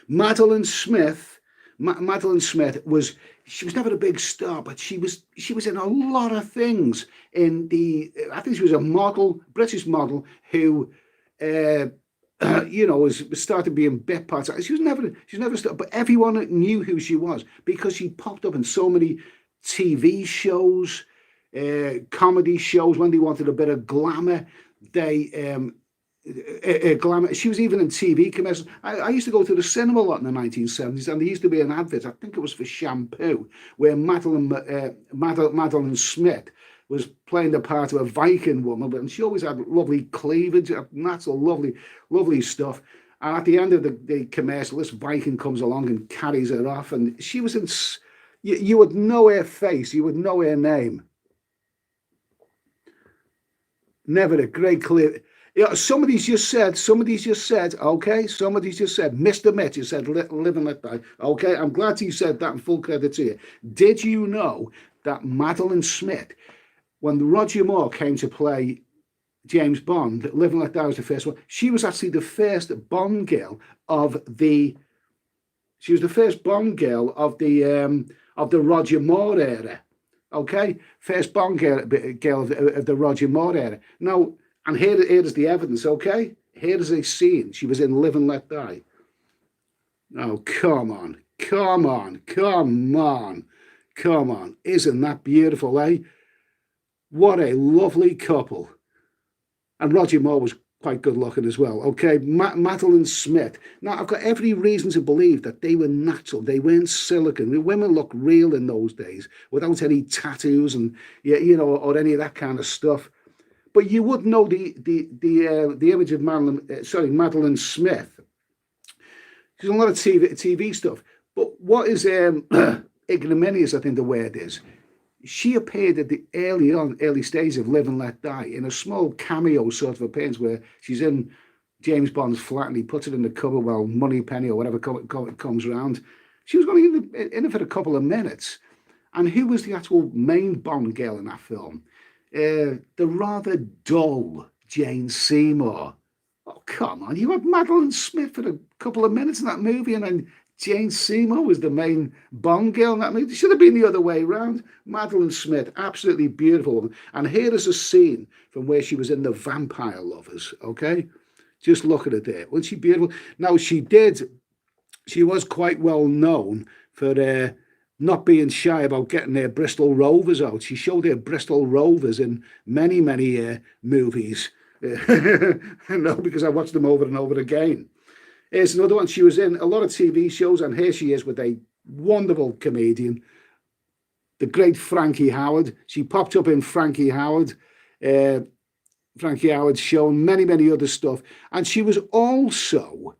Speaker 1: Madeleine Smith. Madeleine Smith she was never a big star, but she was in a lot of things. I think she was a model, British model who was started being bit parts. She was never started, but everyone knew who she was because she popped up in so many TV shows, comedy shows when they wanted a bit of glamour. Glamour. She was even in TV commercials. I used to go to the cinema a lot in the 1970s, and there used to be an advert. I think it was for shampoo, where Madeleine Smith was playing the part of a Viking woman, and she always had lovely cleavage, natural, lovely stuff. And at the end of the commercial, this Viking comes along and carries her off, and she was in. You would know her face, you would know her name. Never a great clear. Yeah, somebody's just said, okay, somebody's just said, Mr. Mitch, you said, live and let die. Okay, I'm glad you said that, and full credit to you. Did you know that Madeleine Smith, when Roger Moore came to play James Bond, Live and Let Die was the first one, she was actually the first Bond girl of the Roger Moore era. Okay, first Bond girl of the Roger Moore era. Now, and here is the evidence, okay? Here is a scene. She was in Live and Let Die. Oh, come on. Isn't that beautiful, eh? What a lovely couple. And Roger Moore was quite good looking as well. Okay, Madeleine Smith. Now, I've got every reason to believe that they were natural. They weren't silicone. The women looked real in those days without any tattoos and, or any of that kind of stuff. But you would know the image of Madeleine Smith. She's in a lot of TV stuff. But what is ignominious, I think the word is, she appeared at the early stage of Live and Let Die in a small cameo sort of appearance where she's in James Bond's flat and he puts it in the cupboard while Moneypenny or whatever comes around. She was only in it for a couple of minutes. And who was the actual main Bond girl in that film? The rather dull Jane Seymour. Oh, come on. You had Madeleine Smith for a couple of minutes in that movie, and then Jane Seymour was the main Bond girl in that movie. It should have been the other way around. Madeleine Smith, absolutely beautiful. And here is a scene from where she was in The Vampire Lovers, okay? Just look at it there. Wasn't she beautiful? Now, she was quite well known for not being shy about getting their Bristol Rovers out. She showed her Bristol Rovers in many, many movies. No, because I watched them over and over again. Here's another one. She was in a lot of TV shows, and here she is with a wonderful comedian, the great Frankie Howard. She popped up in Frankie Howard's show, and many, many other stuff. And she was also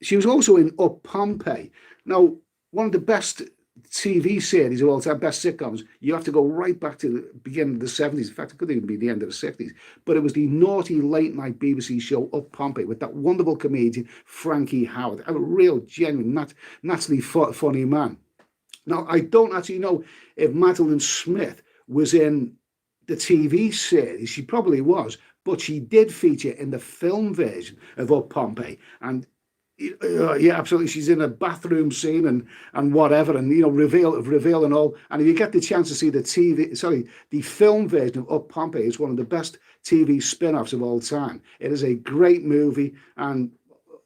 Speaker 1: in Up Pompeii. Now, one of the best TV series of all time, best sitcoms, you have to go right back to the beginning of the 70s. In fact, it could even be the end of the 60s. But it was the naughty late-night BBC show Up Pompeii with that wonderful comedian, Frankie Howard. A real, genuine, naturally funny man. Now, I don't actually know if Madeleine Smith was in the TV series. She probably was. But she did feature in the film version of Up Pompeii. And yeah, absolutely. She's in a bathroom scene and whatever, and reveal and all. And if you get the chance to see the film version of Up Pompeii, it's one of the best TV spin-offs of all time. It is a great movie and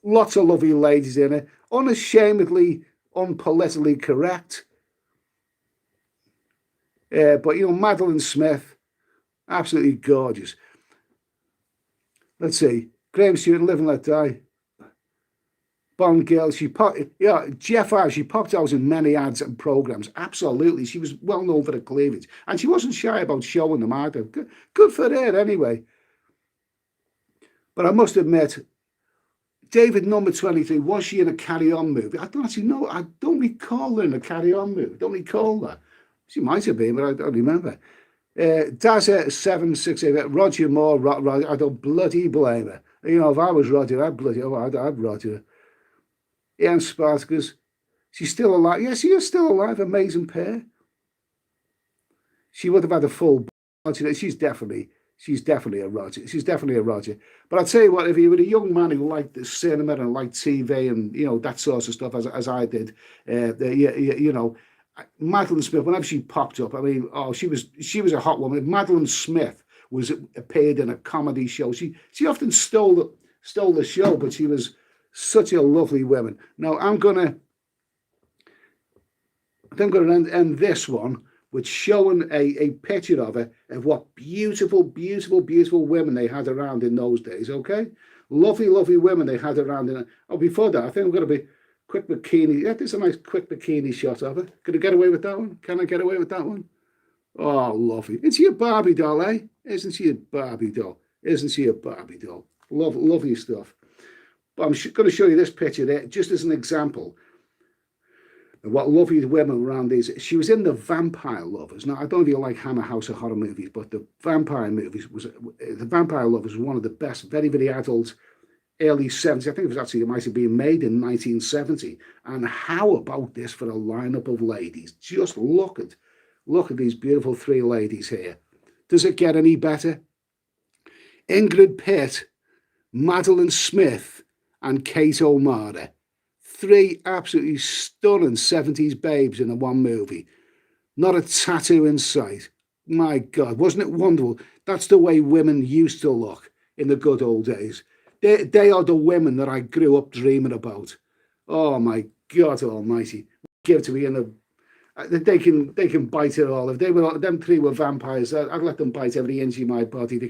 Speaker 1: lots of lovely ladies in it. Unashamedly, unpolitically correct. But, you know, Madeleine Smith, absolutely gorgeous. Let's see. Graham Stewart, Live and Let Die. Bond girl, Jeff Ives, she popped out in many ads and programs. Absolutely. She was well known for her cleavage. And she wasn't shy about showing them either. Good for her anyway. But I must admit, David number 23, was she in a Carry On movie? I don't actually know. I don't recall her in a Carry On movie. Don't recall her. She might have been, but I don't remember. Dazza 768, Roger Moore, I don't bloody blame her. You know, if I was Roger, I'd Roger her. Ian Spartacus, she's still alive. Yes, she is still alive. Amazing pair. She would have had a full. She's definitely a Roger. She's definitely a Roger. But I'll tell you what, if you were a young man who liked the cinema and liked TV and, you know, that sort of stuff, as I did, you know, Madeleine Smith, whenever she popped up, I mean, oh, she was a hot woman. Madeleine Smith appeared in a comedy show. She often stole the show, but she was such a lovely woman. Now I'm gonna end this one with showing a picture of her, of what beautiful women they had around in those days. Okay, lovely women they had around. Before that, I think I'm gonna be quick bikini. Yeah, there's a nice quick bikini shot of her. Could I get away with that one? Can I get away with that one? Oh, lovely. Isn't she a Barbie doll, eh? Isn't she a Barbie doll? Lovely stuff. But I'm going to show you this picture there, just as an example of what lovely women around these. She was in the Vampire Lovers. Now, I don't know if you like Hammer House or horror movies, but the Vampire Lovers was one of the best, very adult, early 70s. I think it might have been made in 1970. And how about this for a lineup of ladies? Just look at these beautiful three ladies here. Does it get any better? Ingrid Pitt, Madeleine Smith, and Kate O'Mara. Three absolutely stunning 70s babes in one movie. Not a tattoo in sight. My God, wasn't it wonderful? That's the way women used to look in the good old days. They are the women that I grew up dreaming about. Oh my God almighty. Give it to me in the... They can bite it all. If them three were vampires, I'd let them bite every inch of my body. They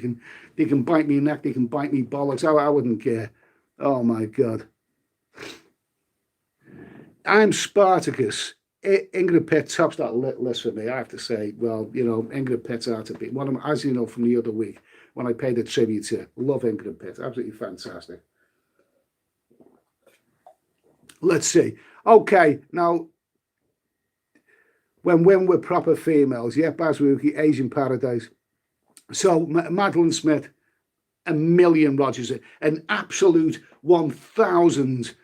Speaker 1: can bite me neck, they can bite me bollocks. I wouldn't care. Oh my God. I'm Spartacus. Ingrid Pitt tops that list for me, I have to say. Well, you know, Ingrid Pitt's out to be one of them, as you know from the other week when I paid a tribute to her. Love Ingrid Pitt. Absolutely fantastic. Let's see. Okay, now, when women were proper females, yeah, Bazwookie, Asian Paradise. So, Madeleine Smith, a million Rogers, an absolute 1,000,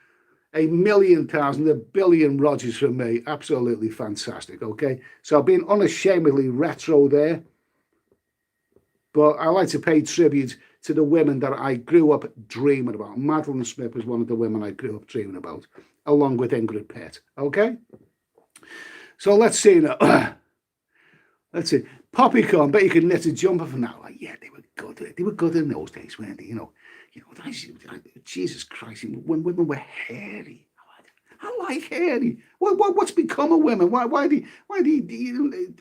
Speaker 1: a million thousand, a billion Rogers from me. Absolutely fantastic, okay? So I've been unashamedly retro there, but I like to pay tribute to the women that I grew up dreaming about. Madeleine Smith was one of the women I grew up dreaming about, along with Ingrid Pitt, okay? So let's see now. Let's see. Poppycorn, bet you can knit a jumper from that. Like, yeah, they were good. They were good in those days, weren't they? You know, Jesus Christ, when women were hairy. I like hairy. What's become of women? Why do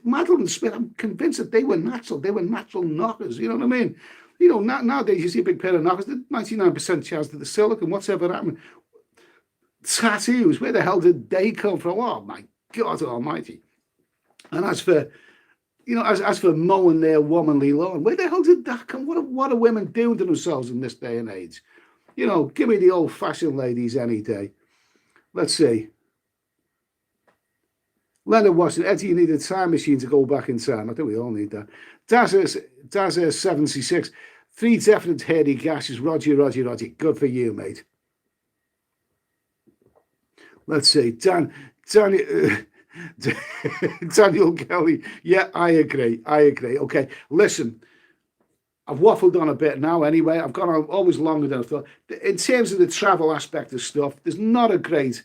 Speaker 1: Madeleine Smith? I'm convinced that they were natural. They were natural knockers. You know what I mean? You know, nowadays you see a big pair of knockers. 99% chance that the silicone, whatever happened. Tattoos. Where the hell did they come from? Oh my God Almighty! And as for, you know, as for mowing their womanly lawn, where the hell did that come? What are women doing to themselves in this day and age? You know, give me the old-fashioned ladies any day. Let's see. Leonard Washington, Eddie, you need a time machine to go back in time. I think we all need that. Dazza 76, 3 definite hairy gashes. Roger. Good for you, mate. Let's see. Daniel Kelly. Yeah, I agree. Okay, listen. I've waffled on a bit now anyway. I've gone on always longer than I thought. In terms of the travel aspect of stuff, there's not a great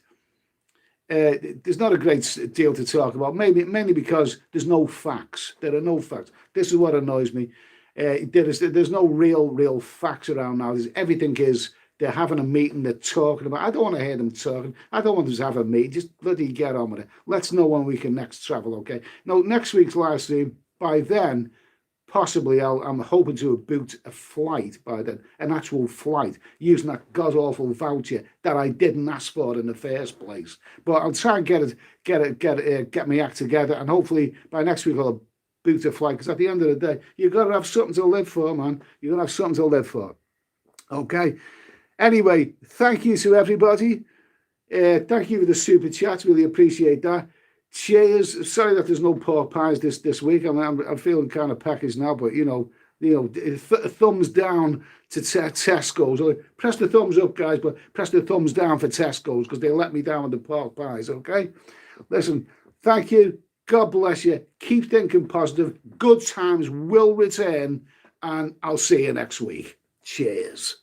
Speaker 1: deal to talk about, mainly because there's no facts. There are no facts. This is what annoys me. There's no real facts around now. Everything is they're having a meeting, they're talking about. I don't want to hear them talking. I don't want them to have a meeting. Just bloody get on with it. Let's know when we can next travel, okay? Now, next week's live stream, by then, possibly I'm hoping to have booked a flight by then, an actual flight, using that god-awful voucher that I didn't ask for in the first place. But I'll try and get my act together, and hopefully by next week I'll book a flight, because at the end of the day, you've got to have something to live for, man. You've got to have something to live for. Okay? Anyway, thank you to everybody. Thank you for the super chats. Really appreciate that. Cheers. Sorry that there's no pork pies this week. I'm feeling kind of packaged now, but thumbs down to Tesco's. Press the thumbs up, guys, but press the thumbs down for Tesco's, because they let me down with the pork pies. Okay, listen. Thank you. God bless you. Keep thinking positive. Good times will return, and I'll see you next week. Cheers.